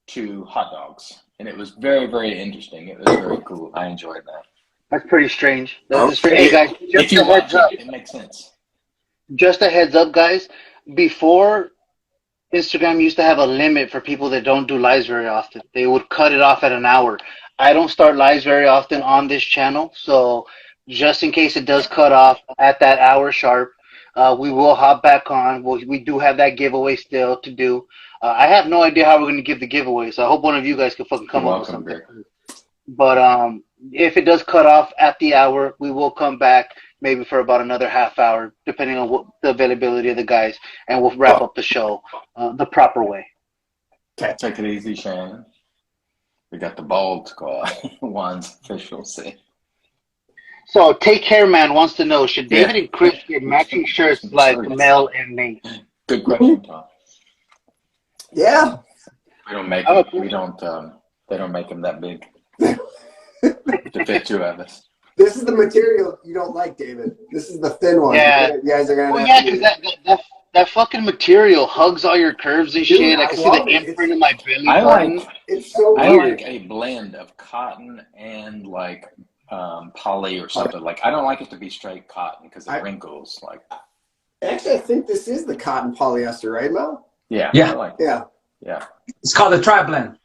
to hot dogs. And it was very, very interesting. It was very cool. I enjoyed that. That's pretty strange. Hey, guys, if you watch it, it makes sense. Just a heads up, guys. Before, Instagram used to have a limit for people that don't do lives very often. They would cut it off at an hour. I don't start lives very often on this channel, so just in case it does cut off at that hour sharp, we will hop back on. We do have that giveaway still to do. I have no idea how we're going to give the giveaway, so I hope one of you guys can fucking come up with something. Greg. But if it does cut off at the hour, we will come back maybe for about another half hour, depending on what the availability of the guys, and we'll wrap up the show the proper way. Okay, take it easy, Shannon. We got the bald squad. Juan's official say. So, Take Care Man wants to know, should David and Chris get matching shirts like Mel and Nate? Good question, Tom. Yeah. We don't make them. They don't make them that big to fit 2 of us. This is the material you don't like, David. This is the thin one. Yeah. You guys are gonna. Well, yeah, because that fucking material hugs all your curves and shit. I can see the imprint in my belly button. It's so I weird. like a blend of cotton and like poly or something. Like, I don't like it to be straight cotton because it wrinkles. Like, actually, I think this is the cotton polyester, right, Mel? Yeah. Yeah. It's called a tri-blend.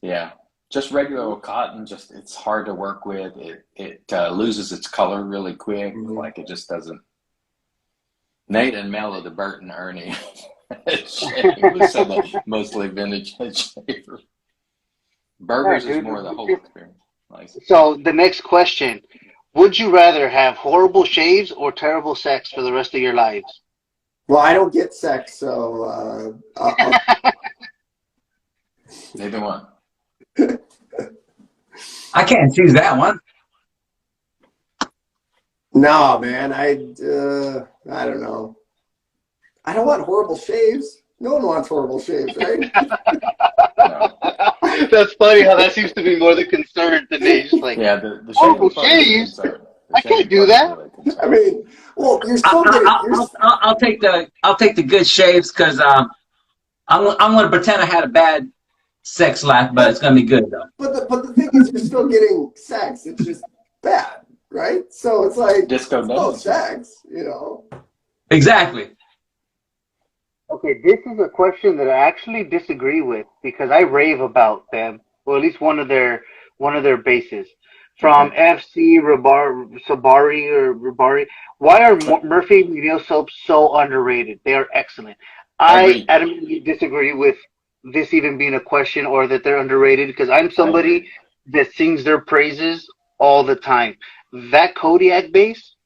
Yeah. Just regular old cotton, it's hard to work with. It loses its color really quick. Mm-hmm. Like, it just doesn't. Nate and Mel are the Bert and Ernie. Mostly vintage shaver. Burgers is more the whole experience. Nice. So the next question, would you rather have horrible shaves or terrible sex for the rest of your lives? Well, I don't get sex, so neither one. I can't choose that one. No, man. I don't know. I don't want horrible shaves. No one wants horrible shaves, right? No. That's funny how that seems to be more the concern than Nate's like. Yeah, the horrible shaves. I can't do that. Really, I mean, well, you're still getting. I'll take the good shaves because I'm gonna pretend I had a bad sex life, but it's gonna be good though. But the thing is, you're still getting sex. It's just bad, right? So it's like disco sex, you know. Exactly. Okay, this is a question that I actually disagree with because I rave about them, or at least one of their bases. from FC Sabari or Rabari. Why are Murphy McNeil soaps so underrated? They are excellent. I adamantly disagree with this even being a question or that they're underrated because I'm somebody that sings their praises all the time. That Kodiak base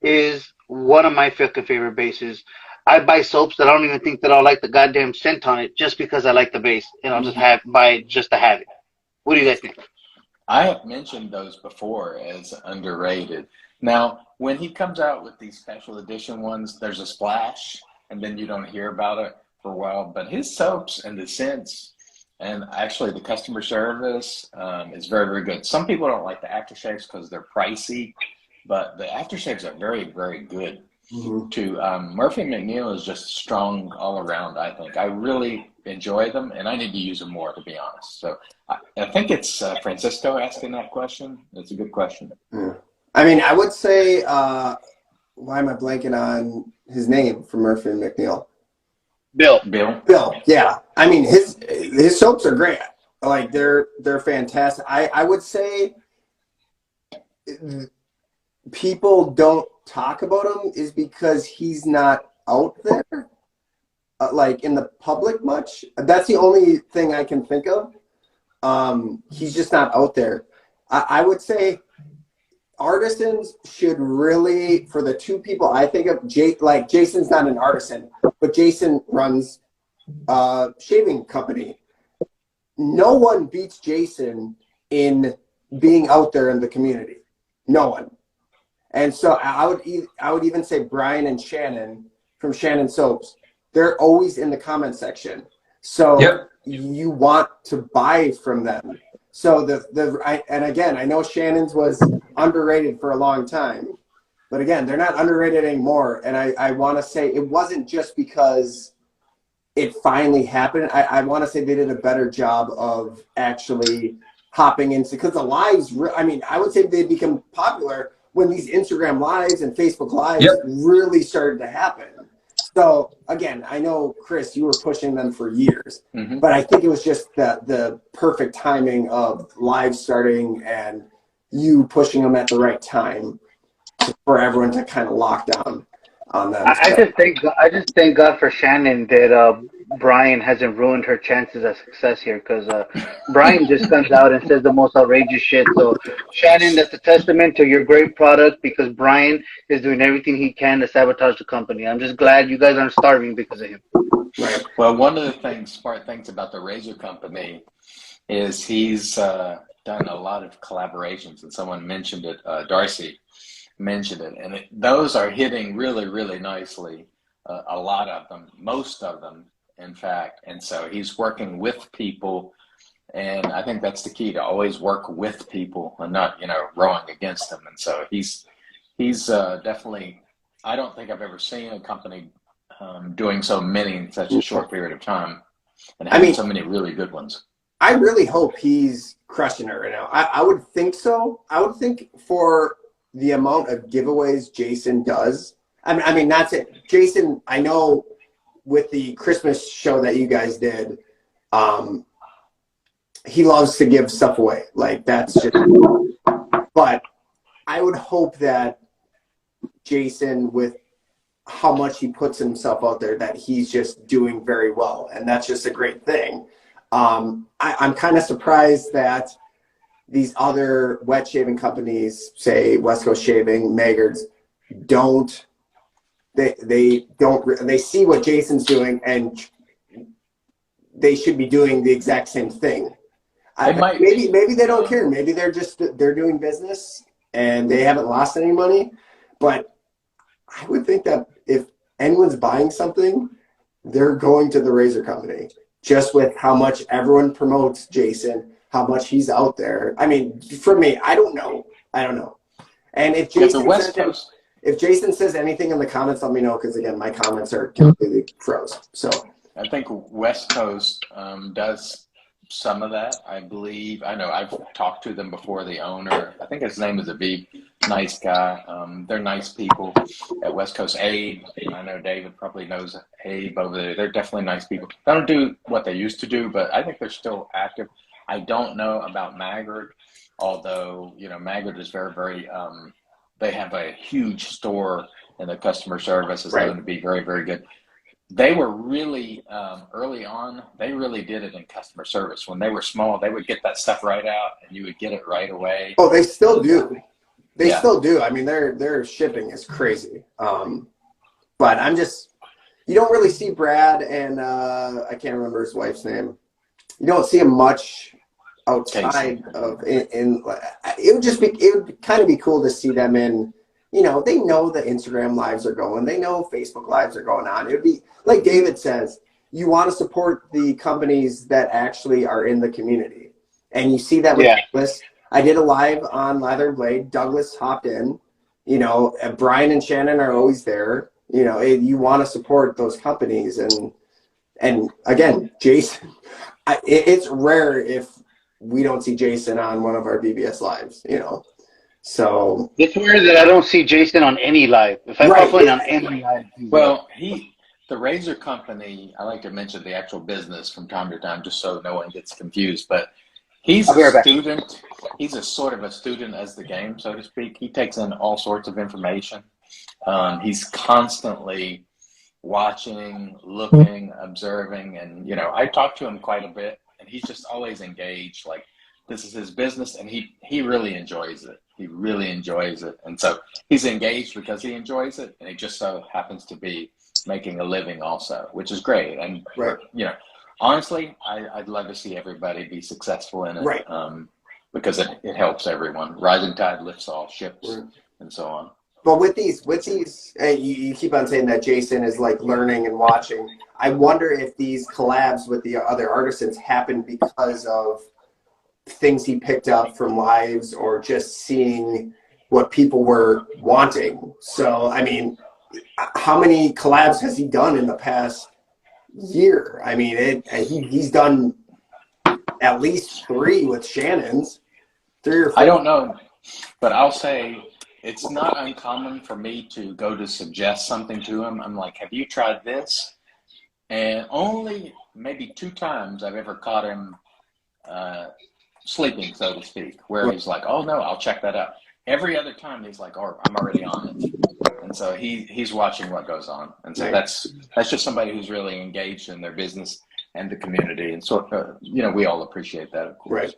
is one of my fucking favorite bases. I buy soaps that I don't even think that I'll like the goddamn scent on it just because I like the base and I'll just buy it just to have it. What do you guys think? I have mentioned those before as underrated. Now, when he comes out with these special edition ones, there's a splash, and then you don't hear about it for a while. But his soaps and the scents, and actually the customer service is very, very good. Some people don't like the aftershaves because they're pricey, but the aftershaves are very, very good. To Murphy McNeil is just strong all around, I think. I really enjoy them, and I need to use them more, to be honest. So I think it's Francisco asking that question. It's a good question. I mean, I would say, why am I blanking on his name from Murphy and McNeil? Bill, yeah. I mean, his soaps are great. Like, they're fantastic. I would say people don't talk about him is because he's not out there, like in the public much. That's the only thing I can think of. He's just not out there. I would say artisans should really, for the two people I think of, like Jason's not an artisan, but Jason runs a shaving company. No one beats Jason in being out there in the community. No one. And so I would even say Brian and Shannon from Shannon Soaps, they're always in the comment section. So you want to buy from them. So and again, I know Shannon's was underrated for a long time, but again, they're not underrated anymore. And I want to say it wasn't just because it finally happened. I want to say they did a better job of actually hopping into, because the lives, I mean, I would say they become popular when these Instagram lives and Facebook lives really started to happen. So again, I know, Chris, you were pushing them for years, but I think it was just the perfect timing of live starting and you pushing them at the right time for everyone to kind of lock down on them. I just thank God for Shannon that Brian hasn't ruined her chances of success here, because Brian just comes out and says the most outrageous shit. So Shannon, that's a testament to your great product, because Brian is doing everything he can to sabotage the company. I'm just glad you guys aren't starving because of him. Right. Well, one of the smart things about the razor company is he's done a lot of collaborations, and someone mentioned it, Darcy mentioned it, and those are hitting really, really nicely. A lot of them, most of them, in fact. And so he's working with people, and I think that's the key, to always work with people and not, rowing against them. And so he's definitely, I don't think I've ever seen a company doing so many in such a short period of time, and having so many really good ones. I really hope he's crushing it right now. I would think so. I would think for the amount of giveaways Jason does. I mean, that's it. Jason, I know with the Christmas show that you guys did, he loves to give stuff away. Like, that's just, but I would hope that Jason, with how much he puts himself out there, that he's just doing very well. And that's just a great thing. I'm kind of surprised that these other wet shaving companies, say West Coast Shaving, Maggard's, they see what Jason's doing, and they should be doing the exact same thing. Maybe they don't care. Maybe they're doing business and they haven't lost any money. But I would think that if anyone's buying something, they're going to the razor company, just with how much everyone promotes Jason, how much he's out there. I mean, for me, I don't know. And if Jason says anything in the comments, let me know, because again, my comments are completely froze. So I think West Coast does some of that. I believe. I know. I've talked to them before. The owner, I think his name is Abib. Nice guy. They're nice people at West Coast. Abe, I know David probably knows Abe over there. They're definitely nice people. They don't do what they used to do, but I think they're still active. I don't know about Maggard, although, you know, Maggard is very, very, they have a huge store and the customer service is going to be very, very good. They were really, early on, they really did it in customer service. When they were small, they would get that stuff right out and you would get it right away. Oh, they still do. They still do. I mean, their shipping is crazy. But I'm just, you don't really see Brad and I can't remember his wife's name. You don't see him much outside of it would kind of be cool to see them in, you know, they know the Instagram lives are going, they know Facebook lives are going on. It would be like David says, you want to support the companies that actually are in the community. And you see that with Douglas. I did a live on Lathering Blade. Douglas hopped in, you know, Brian and Shannon are always there. You know, you want to support those companies. And again, Jason, it's rare if we don't see Jason on one of our BBS lives, you know. So it's weird that I don't see Jason on any live. If I pop in on any live, well, the razor company, I like to mention the actual business from time to time, just so no one gets confused. But he's a student. He's a sort of a student as the game, so to speak. He takes in all sorts of information. He's constantly watching, looking, observing, and, you know, I talk to him quite a bit, and he's just always engaged. Like, this is his business, and he really enjoys it. He really enjoys it. And so he's engaged because he enjoys it, and he just so happens to be making a living also, which is great. And, you know, honestly, I'd love to see everybody be successful in it, because it helps everyone. Rising tide lifts all ships, and so on. But with these, you keep on saying that Jason is like learning and watching. I wonder if these collabs with the other artisans happen because of things he picked up from lives or just seeing what people were wanting. So, I mean, how many collabs has he done in the past year? I mean, he's done at least 3 with Shannon's, 3 or 4. I don't know, but I'll say it's not uncommon for me to go to suggest something to him. I'm like, have you tried this? And only maybe 2 times I've ever caught him sleeping, so to speak, where he's like, oh no, I'll check that out. Every other time he's like, oh, I'm already on it. And so he's watching what goes on. And so that's just somebody who's really engaged in their business and the community. And so, you know, we all appreciate that, of course. Right.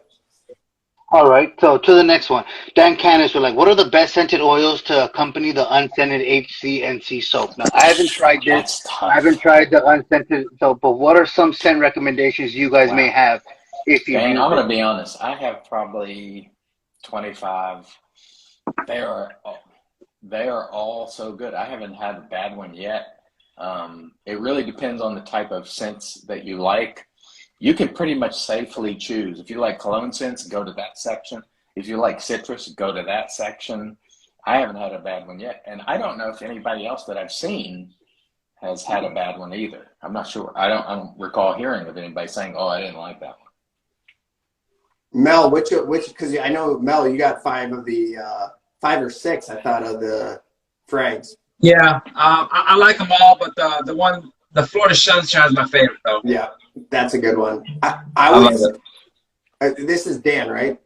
All right, so to the next one. Dan Cannis was like, what are the best scented oils to accompany the unscented Hcnc soap? Now, I haven't tried this. I haven't tried the unscented soap, but what are some scent recommendations you guys may have? If you I'm going to be honest. I have probably 25. They are all so good. I haven't had a bad one yet. It really depends on the type of scents that you like. You can pretty much safely choose. If you like cologne scents, go to that section. If you like citrus, go to that section. I haven't had a bad one yet. And I don't know if anybody else that I've seen has had a bad one either. I'm not sure. I don't recall hearing of anybody saying, oh, I didn't like that one. Mel, which, because I know, Mel, you got 5 of the, 5 or 6, I thought, of the frags. Yeah, I like them all, but the Florida Sunshine is my favorite, though. Yeah, that's a good one. I would. This is Dan, right?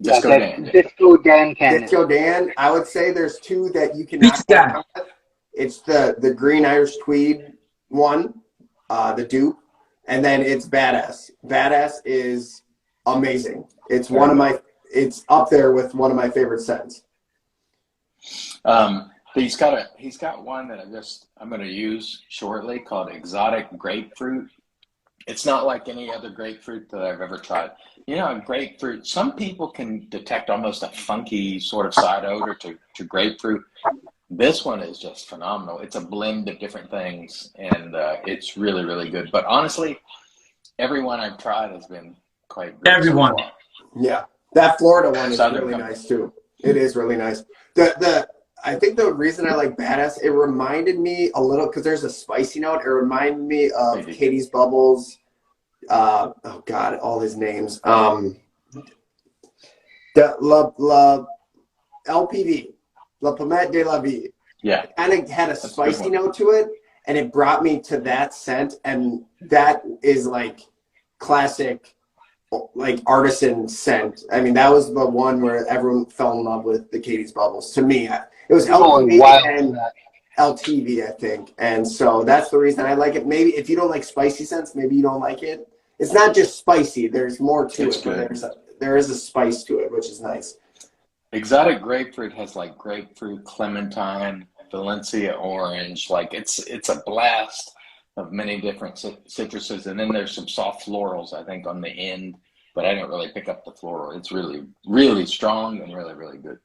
Disco Dan. Disco Dan Cannon. Disco Dan. I would say there's 2 that you can knock out. It's the green Irish tweed one, the dupe, and then it's Badass. Badass is amazing. It's it's up there with one of my favorite scents. He's got one that I'm going to use shortly called Exotic Grapefruit. It's not like any other grapefruit that I've ever tried. You know, grapefruit, some people can detect almost a funky sort of side odor to grapefruit. This one is just phenomenal. It's a blend of different things, and it's really, really good. But honestly, everyone I've tried has been quite good. Everyone. So far. Yeah. That Florida one is really nice too. It is really nice. I think the reason I like Badass, it reminded me a little, because there's a spicy note. It reminded me of Katie's Bubbles. Oh God, all his names. The LPV, La Pommette de la Vie. Yeah. It kind of had a spicy note to it, and it brought me to that scent, and that is like classic like artisan scent. I mean, that was the one where everyone fell in love with the Katie's Bubbles. To me, it was Going LTV wild and for that. LTV, I think. And so that's the reason I like it. Maybe if you don't like spicy scents, maybe you don't like it. It's not just spicy. There's more to It's it. But good. there is a spice to it, which is nice. Exotic grapefruit has like grapefruit, clementine, Valencia orange. Like it's a blast of many different citruses, and then there's some soft florals, I think, on the end. But I didn't really pick up the floral. It's really, really strong and really, really good.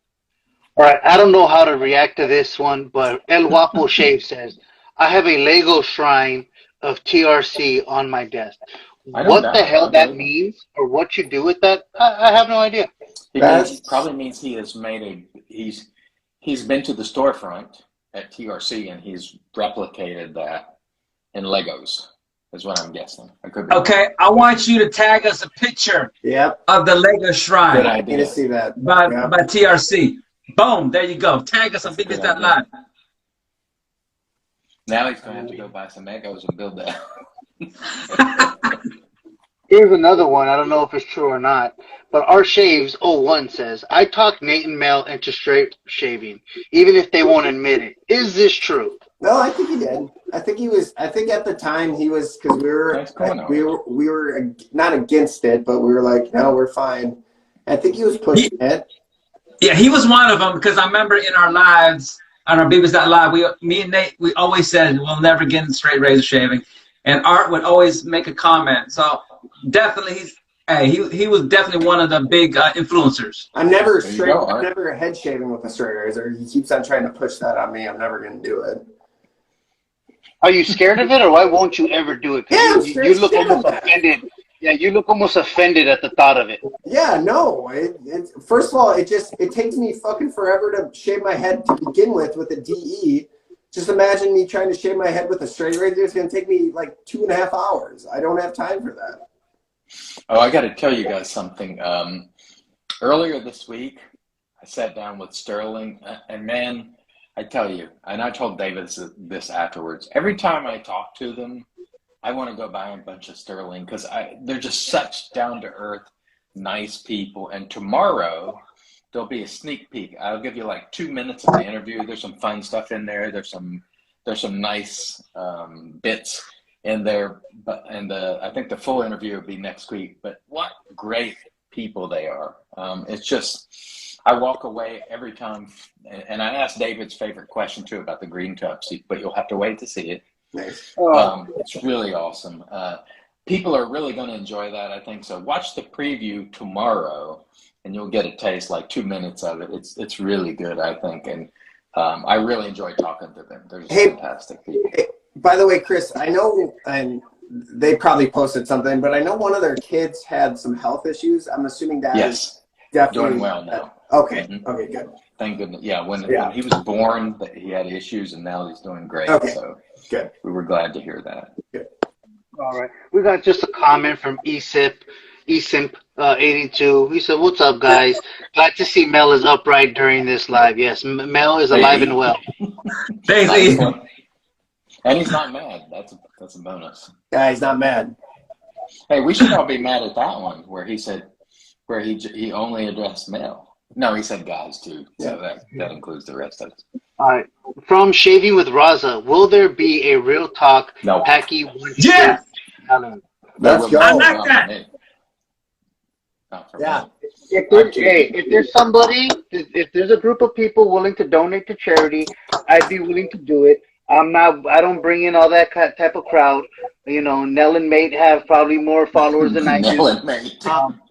All right, I don't know how to react to this one, but El Guapo Shave says, I have a Lego shrine of TRC on my desk. I don't What the know. hell I that believe it. means or what you do with that, I have no idea. Probably means he has made he's been to the storefront at TRC and he's replicated that in Legos, is what I'm guessing. I could be Okay, I want you to tag us a picture of the Lego Good Shrine I need to idea. see that. by TRC. Boom, there you go. Tag us on That's a good BBS.live. Now he's going to have to go buy some Legos and build that. Here's another one. I don't know if it's true or not, but our shaves 01 says, I talked Nate and Mel into straight shaving, even if they won't admit it. Is this true? No, I think he did. I think he was. I think at the time he was, because we were not against it, but we were like, no, we're fine. I think he was pushing it. Yeah, he was one of them because I remember in our lives, on our BBS.live, me and Nate, we always said we'll never get in straight razor shaving. And Art would always make a comment. So definitely, he was definitely one of the big influencers. I'm never head shaving with a straight razor. He keeps on trying to push that on me. I'm never going to do it. Are you scared of it, or why won't you ever do it? Yeah, you look almost offended. Yeah, you look almost offended at the thought of it. Yeah, no. First of all, it takes me fucking forever to shave my head to begin with a DE. Just imagine me trying to shave my head with a straight razor. It's going to take me like 2.5 hours. I don't have time for that. Oh, I got to tell you guys something. Earlier this week, I sat down with Sterling, and man, I tell you, and I told David this afterwards, every time I talk to them, I want to go buy a bunch of Sterling because they're just such down-to-earth, nice people. And tomorrow, there'll be a sneak peek. I'll give you like 2 minutes of the interview. There's some fun stuff in there. There's some nice bits in there. I think the full interview will be next week. But what great people they are. It's just, I walk away every time. And I asked David's favorite question too about the green tubs, but you'll have to wait to see it. Nice. It's really awesome. People are really going to enjoy that, I think. So watch the preview tomorrow, and you'll get a taste, like 2 minutes of it. It's really good, I think, and I really enjoy talking to them. They're just fantastic people. Hey, by the way, Chris, I know, and they probably posted something, but I know one of their kids had some health issues. I'm assuming that is definitely doing well now. Okay, okay, good. Thank goodness. Yeah, when he was born, he had issues, and now he's doing great. Okay. So good. We were glad to hear that. Good. All right. We got just a comment from eSimp 82. He said, what's up, guys? Glad to see Mel is upright during this live. Yes, Mel is alive and well. Thanks, and he's not mad. That's a bonus. Yeah, he's not mad. Hey, we should all be mad at that one where he said, where he only addressed Mel. No, he said guys too. So that includes the rest of us. All right. From Shaving with Raza, will there be a real talk Packy one? Yeah. Let's go. I like that. Yeah. If there's somebody, if there's a group of people willing to donate to charity, I'd be willing to do it. I don't bring in all that type of crowd. You know, Nell and Mate have probably more followers than I do. Nell and Mate.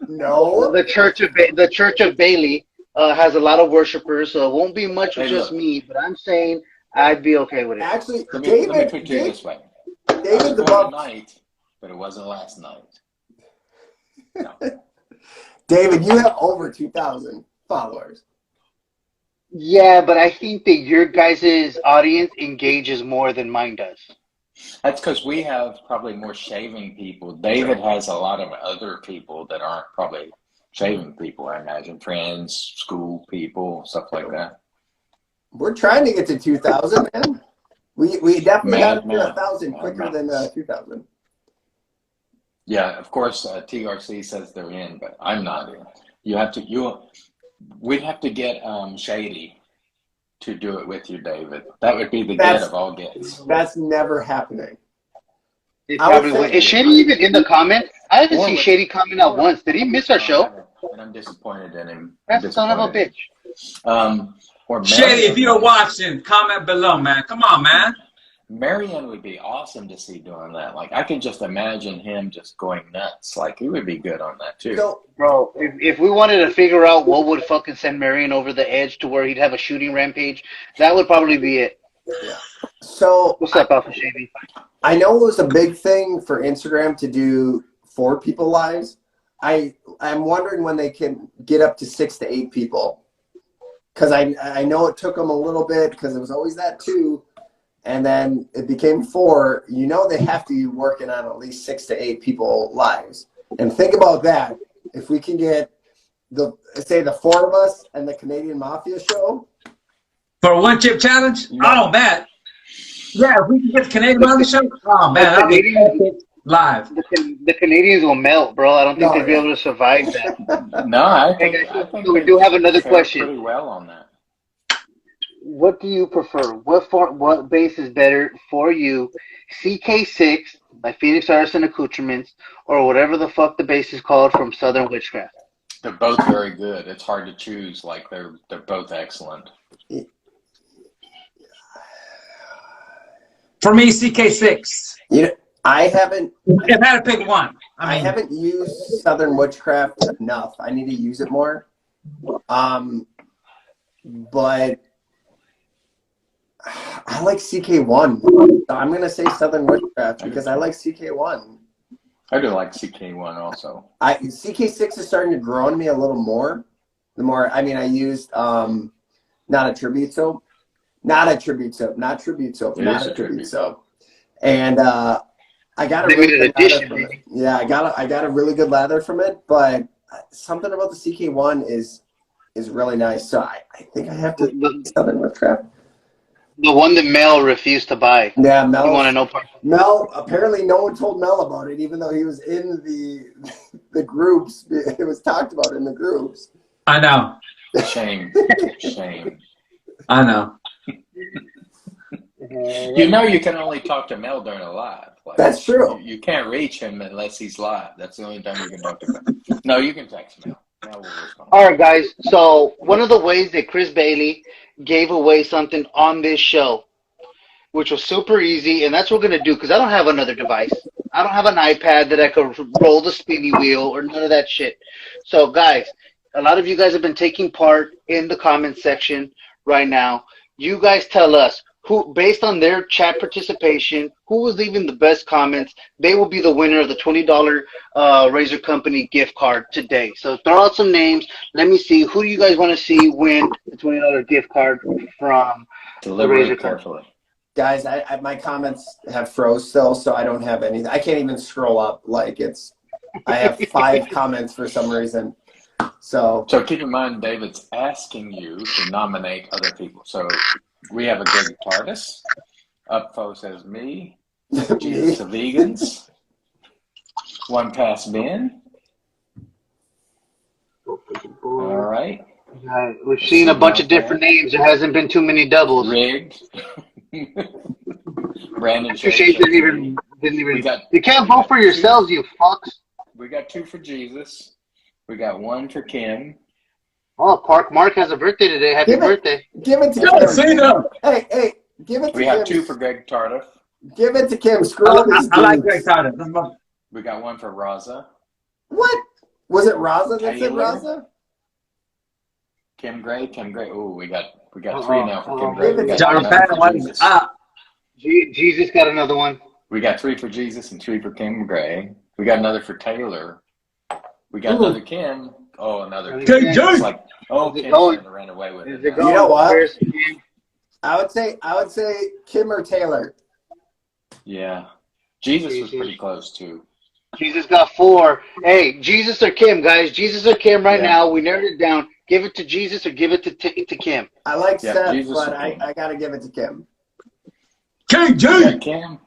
No. The Church of Bailey has a lot of worshipers, so it won't be much with just me. But I'm saying I'd be okay with it. Actually, let me put it this way. David's above tonight, but it wasn't last night. No. David, you have over 2,000 followers. Yeah, but I think that your guys' audience engages more than mine does. That's because we have probably more shaving people. David has a lot of other people that aren't probably shaving people, I imagine. Friends, school people, stuff like that. We're trying to get to 2,000, man. We definitely got to 1,000 quicker than 2,000. Yeah, of course, TRC says they're in, but I'm not in. We'd have to get Shady to do it with you, David. That would be the get of all gets. That's never happening. It probably would. Is Shady even in the comments? I didn't see Shady comment out once. Did he miss our show? And I'm disappointed in him. That son of a bitch. Or Shady, if you're watching, comment below, man. Come on, man. Marion would be awesome to see doing that. Like, I can just imagine him just going nuts. Like, he would be good on that, too. So, bro, if we wanted to figure out what would fucking send Marion over the edge to where he'd have a shooting rampage, that would probably be it. Yeah. So, what's up, Alpha Shady? I know it was a big thing for Instagram to do 4 people lives. I'm wondering when they can get up to 6 to 8 people. Because I know it took them a little bit because it was always that 2. And then it became 4. You know they have to be working on at least 6 to 8 people lives. And think about that. If we can get the 4 of us and the Canadian Mafia show. For a 1 chip challenge? Oh, man. Yeah, if we can get the Canadian Mafia show. Oh, man. That'll be live. The Canadians will melt, bro. I don't think they'll be able to survive that. No, I think we do have another question. Pretty well on that. What do you prefer? What base is better for you? CK6 by Phoenix Artisan Accoutrements, or whatever the fuck the base is called from Southern Witchcraft? They're both very good. It's hard to choose. Like, they're both excellent. For me, CK6. You know, I haven't. I've had to pick one. I haven't used Southern Witchcraft enough. I need to use it more. But I like CK1. I'm going to say Southern Witchcraft because I like CK1. I do like CK1 also. CK6 is starting to grow on me a little more. I used not a tribute soap. And I got a really good lather from it. Yeah, I got a really good lather from it, but something about the CK1 is really nice. So I think I have to Southern Witchcraft. The one that Mel refused to buy. Yeah, Mel. You want to know part? Mel, apparently no one told Mel about it, even though he was in the groups. It was talked about in the groups. I know. Shame. I know. You know you can only talk to Mel during a live. Like, that's true. You can't reach him unless he's live. That's the only time you can talk to him. No, you can text Mel. Mel will respond. All right, guys. So one of the ways that Chris Bailey gave away something on this show, which was super easy, and that's what we're going to do because I don't have another device. I don't have an iPad that I could roll the spinny wheel or none of that shit. So, guys, a lot of you guys have been taking part in the comment section right now. You guys tell us who, based on their chat participation, who was leaving the best comments. They will be the winner of the $20 Razor Company gift card today. So throw out some names. Let me see. Who do you guys want to see win the $20 gift card from the Razor Company? Guys, my comments have froze still, so I don't have anything. I can't even scroll up. I have 5 comments for some reason. So keep in mind, David's asking you to nominate other people. So we have a Greg Tardis. Upfo says me. Jesus of Vegans. One Pass Ben. All right. We've seen a bunch of different names. There hasn't been too many doubles. Rigged. Brandon didn't even. You can't vote for yourselves, you fucks. We got 2 for Jesus. We got 1 for Kim. Oh, Mark has a birthday today. Happy birthday. Give it to Kim. Hey, give it to Kim. We have 2 for Greg Tardif. Give it to Kim. Scroll these I like Greg Tardif. We got 1 for Raza. What? Was it Raza that said Raza? Kim Gray. Oh, we got 3 now for Kim Gray. John Patton, what is up? Jesus got another one. We got 3 for Jesus and 3 for Kim Gray. We got another for Taylor. We got another Kim. Oh, another Kim. It's like, Kim ran away with it. You know what? I would say Kim or Taylor. Yeah. Jesus was pretty close too. Jesus got 4. Hey, Jesus or Kim, guys. Jesus or Kim right now. We narrowed it down. Give it to Jesus or give it to Kim. I like Seth, but I got to give it to Kim. KJ! Kim.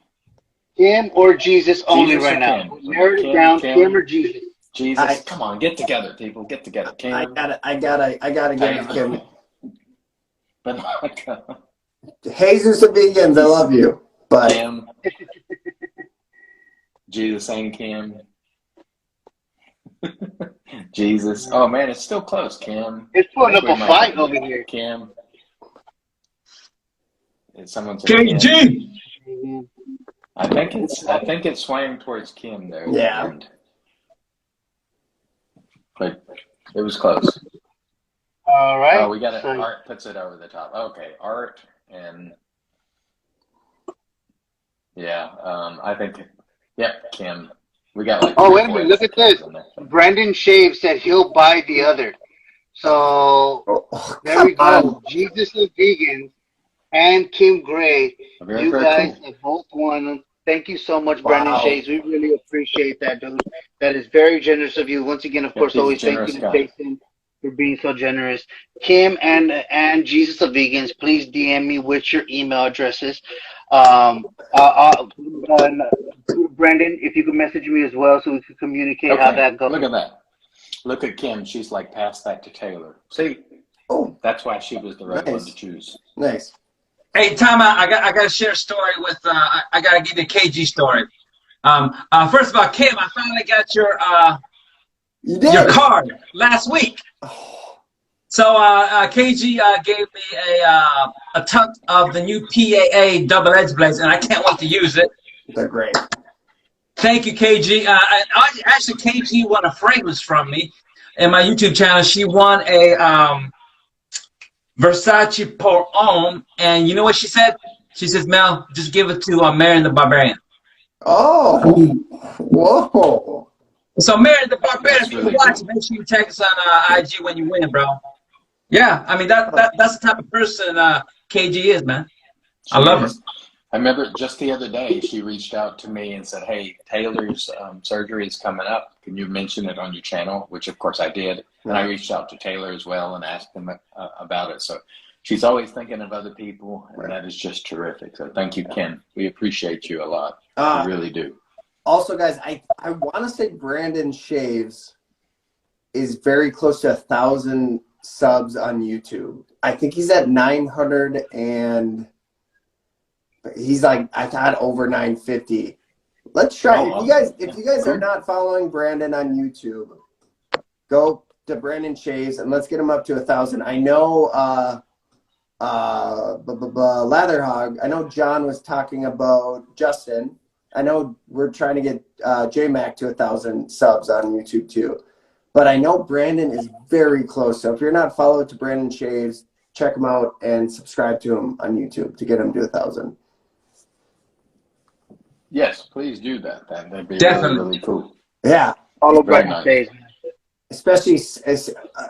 Kim or Jesus only Jesus right or now. Kim? Narrow it down. Kim or Jesus. Jesus. Come on, get together, people. Get together. Kim. I gotta get with Kim. But Jesus of vegans, I love you. But Kim. Jesus and Kim. Jesus. Oh man, it's still close, Kim. It's putting up a fight over here. Kim. Someone said KG. Kim. I think it's swaying towards Kim there. Yeah. But it was close. All right. Oh, we got it. Art puts it over the top. Okay, Art and yeah, I think Kim. We got like. Oh, wait a minute! Look at this. Brandon Shave said he'll buy the other. So there we go. Jesus of Vegans and Kim Gray. You guys have both won. Thank you so much, Brandon Shaves. We really appreciate that, dude. That is very generous of you. Once again, of course, always thank you to Jason for being so generous. Kim and Jesus of Vegans, please DM me with your email addresses. Brandon, if you could message me as well so we can communicate how that goes. Look at that. Look at Kim. She's like, pass that to Taylor. See? Oh. That's why she was the right one to choose. Nice. Hey, Tom, I got to share a story with, I got to give you a KG story. First of all, Kim, I finally got your card last week. Oh. So KG gave me a ton of the new PAA double edge blades, and I can't wait to use it. They're great. Thank you, KG. Actually, KG won a fragrance from me in my YouTube channel. She won a Versace Pour Homme, and you know what she said? She says, Mel, just give it to Marion the Barbarian. Oh, whoa. So Marion the Barbarian, if you watch, make sure you tag us on IG when you win, bro. Yeah, I mean, that's the type of person KG is, man. I love her. I remember just the other day, she reached out to me and said, hey, Taylor's surgery is coming up. Can you mention it on your channel? Which, of course, I did. And I reached out to Taylor as well and asked him about it. So she's always thinking of other people, and that is just terrific. So thank you, Ken. We appreciate you a lot. We really do. Also, guys, I want to say Brandon Shaves is very close to 1,000 subs on YouTube. I think he's at 900 and... He's like, I thought over 950. Let's try. If you guys are not following Brandon on YouTube, go to Brandon Shaves and let's get him up to 1,000. I know Latherhog. I know John was talking about Justin. I know we're trying to get J-Mac to 1,000 subs on YouTube too. But I know Brandon is very close. So if you're not followed to Brandon Shaves, check him out and subscribe to him on YouTube to get him to 1,000. Yes, please do that. That'd be definitely really cool. Yeah. All over my face. Especially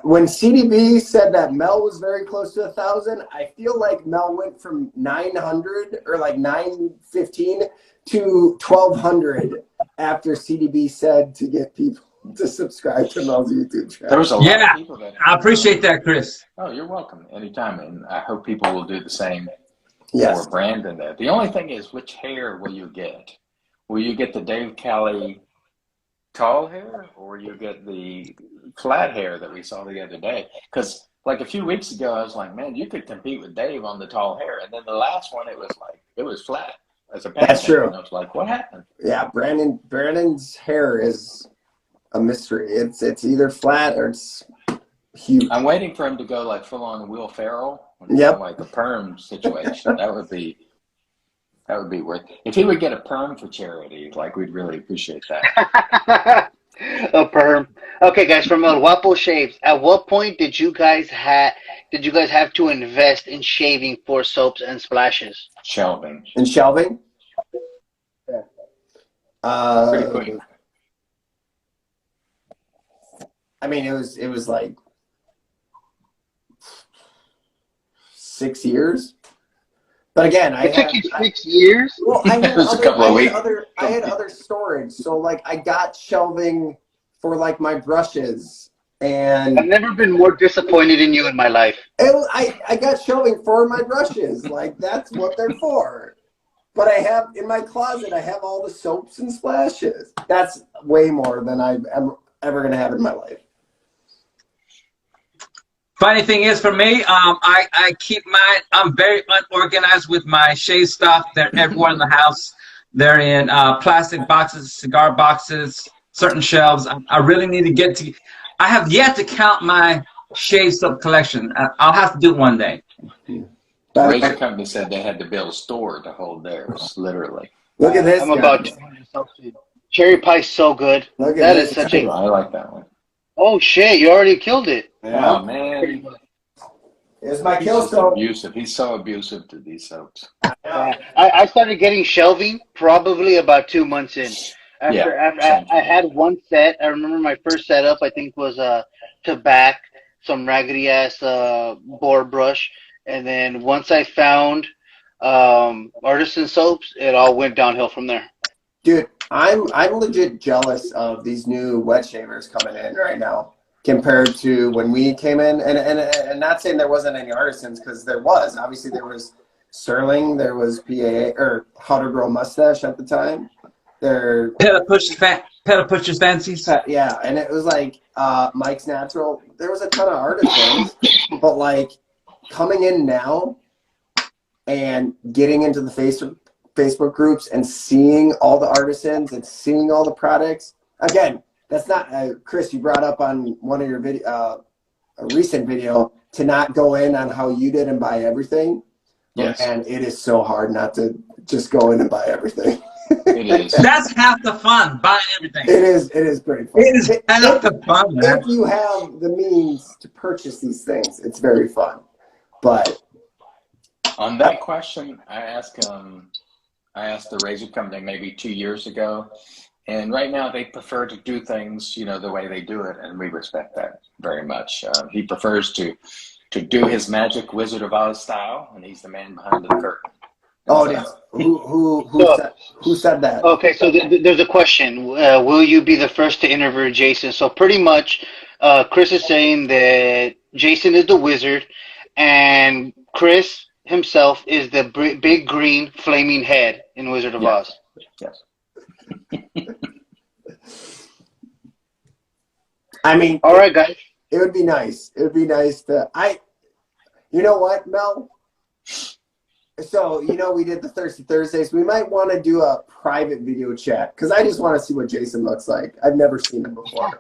when CDB said that Mel was very close to 1,000, I feel like Mel went from 900 or like 915 to 1,200 after CDB said to get people to subscribe to Mel's YouTube channel. There was a lot of people that I appreciate that, Chris. Oh, you're welcome. Anytime. And I hope people will do the same. Yes. For Brandon there. The only thing is, which hair will you get? Will you get the Dave Cali tall hair, or will you get the flat hair that we saw the other day? Because like a few weeks ago, I was like, man, you could compete with Dave on the tall hair. And then the last one, it was flat as a pancake. That's true. And I was like, what happened? Yeah, Brandon's hair is a mystery. It's either flat or it's huge. I'm waiting for him to go like full on Will Ferrell. Yep. Like a perm situation. that would be worth it. If he would get a perm for charity, like we'd really appreciate that. A perm. Okay, guys, from El Guapo Shaves, at what point did you guys have to invest in shaving for soaps and splashes? Shelving. In shelving? Yeah. Pretty quick. I mean, it was like 6 years. But again, it took you 6 years. Well, I had a couple of weeks. I had other storage, so like I got shelving for like my brushes, and I've never been more disappointed in you in my life. I got shelving for my brushes. Like that's what they're for. But I have, in my closet, I have all the soaps and splashes. That's way more than I'm ever going to have in my life. Funny thing is, for me, I keep I'm very unorganized with my shave stuff. They're everywhere in the house. They're in plastic boxes, cigar boxes, certain shelves. I really need to get to. I have yet to count my shave soap collection. I'll have to do it one day. The razor company said they had to build a store to hold theirs, literally. Look at this. I'm about 200 soaps. Cherry pie's so good. Look at That this. is such a. I like that one. Oh shit! You already killed it. Yeah. Oh man, It's my he's kill just soap. abusive. He's so abusive to these soaps. I started getting shelving probably about 2 months in. After I had one set. I remember my first setup I think was to back some raggedy ass boar brush, and then once I found artisan soaps, it all went downhill from there. Dude, I'm legit jealous of these new wet shavers coming in right now compared to when we came in. And not saying there wasn't any artisans, because there was. Obviously, there was Sterling, there was PAA, or How to Grow Mustache at the time. Pedal Pusher's Fancies. Yeah, and it was like Mike's Natural. There was a ton of artisans, but like coming in now and getting into the Facebook groups and seeing all the artisans and seeing all the products. Again, that's not, Chris, you brought up on one of your video, a recent video, to not go in on how you did and buy everything. Yes. And it is so hard not to just go in and buy everything. It is. That's half the fun, buying everything. It is pretty fun. It is half the fun, man. If you have the means to purchase these things, it's very fun. But on that question, I asked the razor company maybe 2 years ago, and right now they prefer to do things, the way they do it, and we respect that very much. He prefers to do his magic Wizard of Oz style, and he's the man behind the curtain. oh, who said that? Okay, so there's a question. Will you be the first to interview Jason? So pretty much, Chris is saying that Jason is the wizard, and Chris himself is the big green flaming head in Wizard of Oz. Yes. I mean, all right, guys. It would be nice. It would be nice to. You know what, Mel? So, we did the Thirsty Thursdays. We might want to do a private video chat because I just want to see what Jason looks like. I've never seen him before.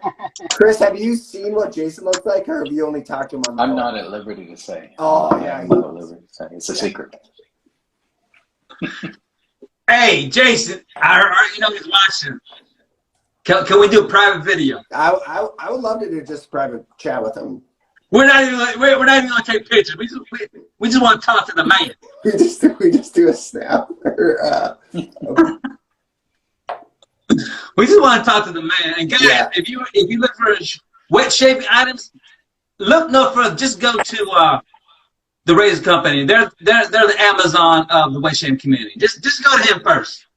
Chris, have you seen what Jason looks like, or have you only talked to him on the I'm not at liberty to say. Oh, yeah. I'm not at liberty to say. It's a secret. Hey, Jason, he's watching. Can we do a private video? I would love to do just a private chat with him. We're not even gonna take pictures. We just want to talk to the man. We just do a snap. We just want to talk to the man. And guys, if you look for wet shaving items, just go to the razor company. They're the Amazon of the wet shaving community. Just go to him first.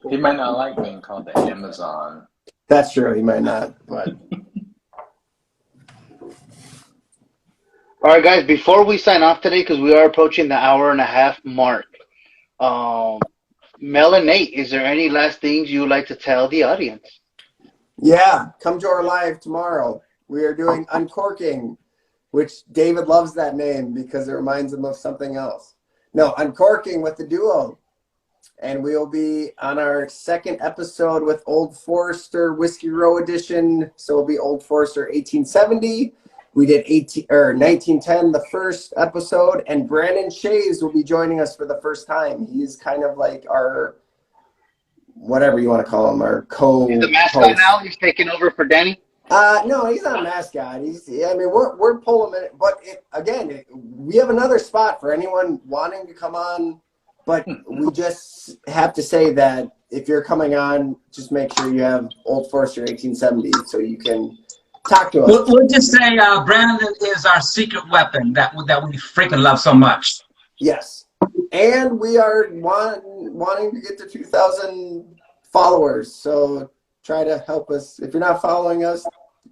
He might not like being called the Amazon. That's true. He might not, but. All right, guys, before we sign off today, because we are approaching the hour-and-a-half mark, Mel and Nate, is there any last things you would like to tell the audience? Yeah, come to our live tomorrow. We are doing Uncorking, which David loves that name because it reminds him of something else. No, Uncorking with the duo. And we'll be on our second episode with Old Forester Whiskey Row Edition. So it'll be Old Forester 1870. We did 1910, the first episode, and Brandon Shays will be joining us for the first time. He's kind of like our, whatever you want to call him, our co-host. He's the mascot now? He's taking over for Danny? No, he's not a mascot. We're pulling it, but we have another spot for anyone wanting to come on. But we just have to say that if you're coming on, just make sure you have Old Forester 1870 so you can talk to us. We'll just say Brandon is our secret weapon that we freaking love so much. Yes. And we are wanting to get to 2,000 followers. So try to help us. If you're not following us,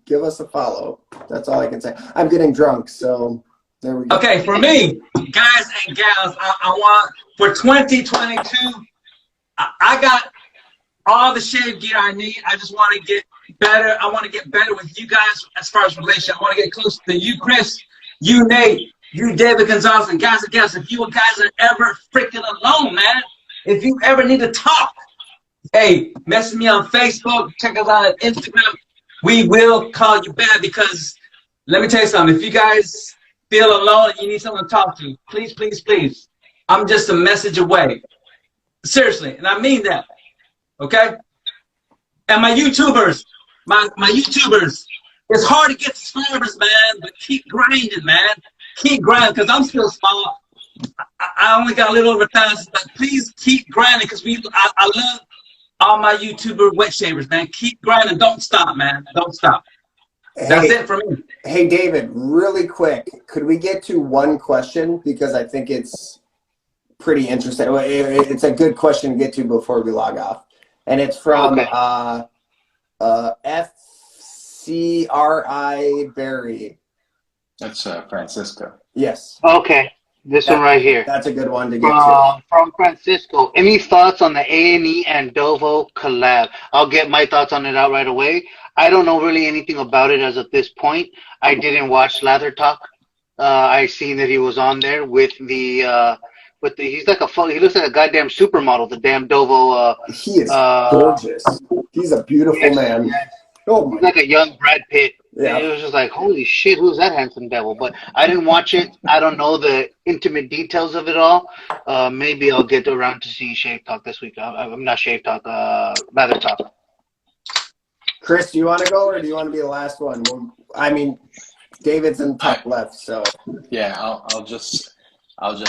give us a follow. That's all I can say. I'm getting drunk, so There we go. Okay, for me, guys and gals, I want for 2022. I got all the shave gear I need. I just want to get better. I want to get better with you guys as far as relationship. I want to get closer to you, Chris, you, Nate, you, David Gonzalez, and guys and gals. If you guys are ever freaking alone, man, if you ever need to talk, hey, message me on Facebook. Check us out on Instagram. We will call you back because let me tell you something. If you guys feel alone and you need someone to talk to, please, please, please. I'm just a message away. Seriously, and I mean that. Okay? And my YouTubers, my YouTubers, it's hard to get subscribers, man, but keep grinding, man. Keep grinding, because I'm still small. I only got a little over 1,000, but please keep grinding, because I love all my YouTuber wet shavers, man. Keep grinding. Don't stop, man. Don't stop. That's it for me. Hey, David, really quick, could we get to one question? Because I think it's pretty interesting. It's a good question to get to before we log off. And it's from FCRI Berry. That's Francisco. Yes. Okay, this one right here. That's a good one to get to. From Francisco. Any thoughts on the A&E and Dovo collab? I'll get my thoughts on it out right away. I don't know really anything about it as of this point. I didn't watch Lather Talk. I seen that he was on there with the he's like he looks like a goddamn supermodel, the damn Dovo. He is gorgeous. He's a beautiful man. Yes. Oh my. He's like a young Brad Pitt. Yeah. It was just like, holy shit, who's that handsome devil? But I didn't watch it. I don't know the intimate details of it all. Maybe I'll get around to seeing Shave Talk this week. I'm not Shave Talk, Lather Talk. Chris, do you want to go or do you want to be the last one? I mean, David's in top left, so. Yeah, I'll just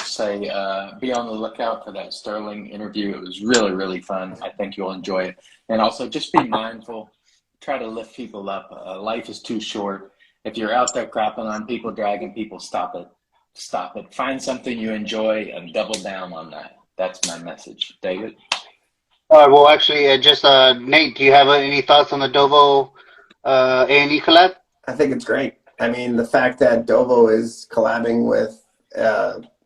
say be on the lookout for that Sterling interview. It was really, really fun. I think you'll enjoy it. And also just be mindful. Try to lift people up. Life is too short. If you're out there crapping on people, dragging people, stop it. Stop it. Find something you enjoy and double down on that. That's my message. David? All right, well, actually, Nate, do you have any thoughts on the Dovo A&E collab? I think it's great. I mean, the fact that Dovo is collabing with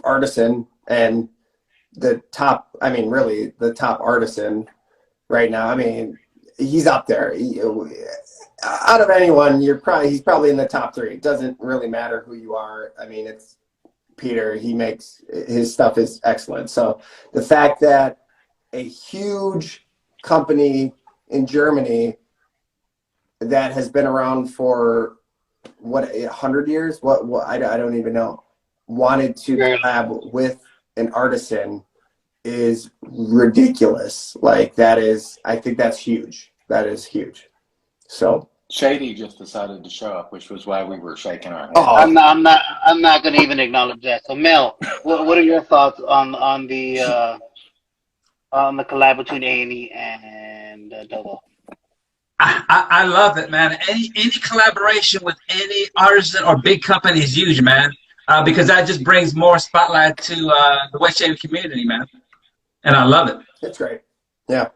Artisan and the top, I mean, really the top artisan right now. I mean, he's up there. Out of anyone, he's probably in the top 3. It doesn't really matter who you are. I mean, it's Peter. His stuff is excellent. So the fact that a huge company in Germany that has been around for 100 years, I don't even know, wanted to collab with an artisan is ridiculous. Like I think that's huge. That is huge. So Shady just decided to show up, which was why we were shaking our heads. Oh, I'm not going to even acknowledge that. So Mel, what are your thoughts on the collab between A&E and Dovo? I love it, man. Any collaboration with any artisan or big company is huge, man. Because that just brings more spotlight to the wet shaving community, man. And I love it. It's great. Yeah.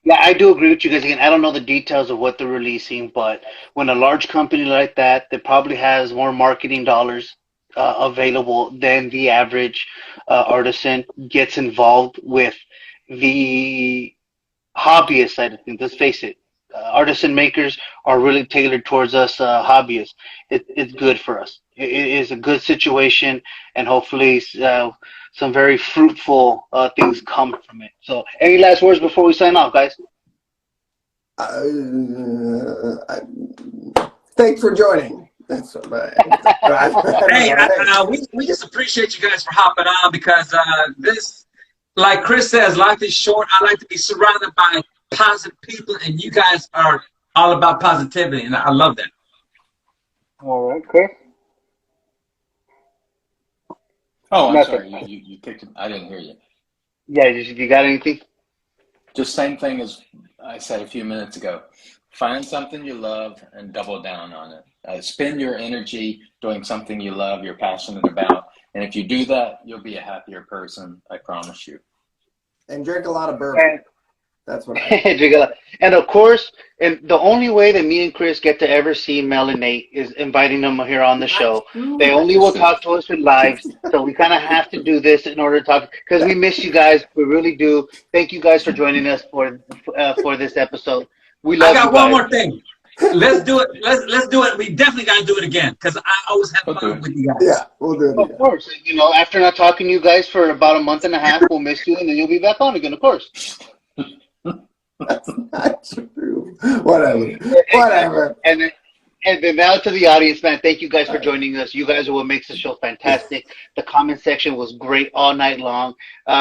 Yeah, I do agree with you guys. Again, I don't know the details of what they're releasing, but when a large company like that probably has more marketing dollars available than the average artisan gets involved with the hobbyist side of things. Let's face it, artisan makers are really tailored towards us hobbyists. It's good for us. It is a good situation, and hopefully some very fruitful things come from it. So any last words before we sign off, guys? Thanks for joining. That's Hey, we just appreciate you guys for hopping on because this, like Chris says, life is short. I like to be surrounded by positive people, and you guys are all about positivity, and I love that. All right, Chris. Oh, I'm sorry. You kicked him. I didn't hear you. Yeah, you got anything? Just same thing as I said a few minutes ago. Find something you love and double down on it. Spend your energy doing something you love, you're passionate about. And if you do that, you'll be a happier person. I promise you. And drink a lot of bourbon. That's what I. And of course, and the only way that me and Chris get to ever see Mel and Nate is inviting them here on the show. They only will talk to us in lives, so we kind of have to do this in order to talk because we miss you guys. We really do. Thank you guys for joining us for this episode. We love you guys. I got one more thing. Let's do it. Let's do it. We definitely got to do it again because I always have fun with you guys. Yeah, we'll do it again. Of course. You know, after not talking to you guys for about a month and a half, we'll miss you, and then you'll be back on again, of course. That's not true. Whatever. And then now to the audience, man, thank you guys for joining us. You guys are what makes the show fantastic. The comment section was great all night long.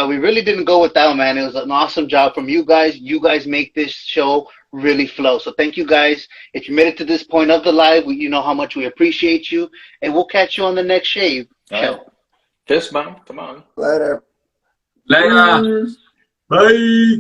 We really didn't go without, man. It was an awesome job from you guys. You guys make this show really flow. So thank you guys. If you made it to this point of the live, you know how much we appreciate you. And we'll catch you on the next shave show. Fist bump. Come on. Later. Later. Bye.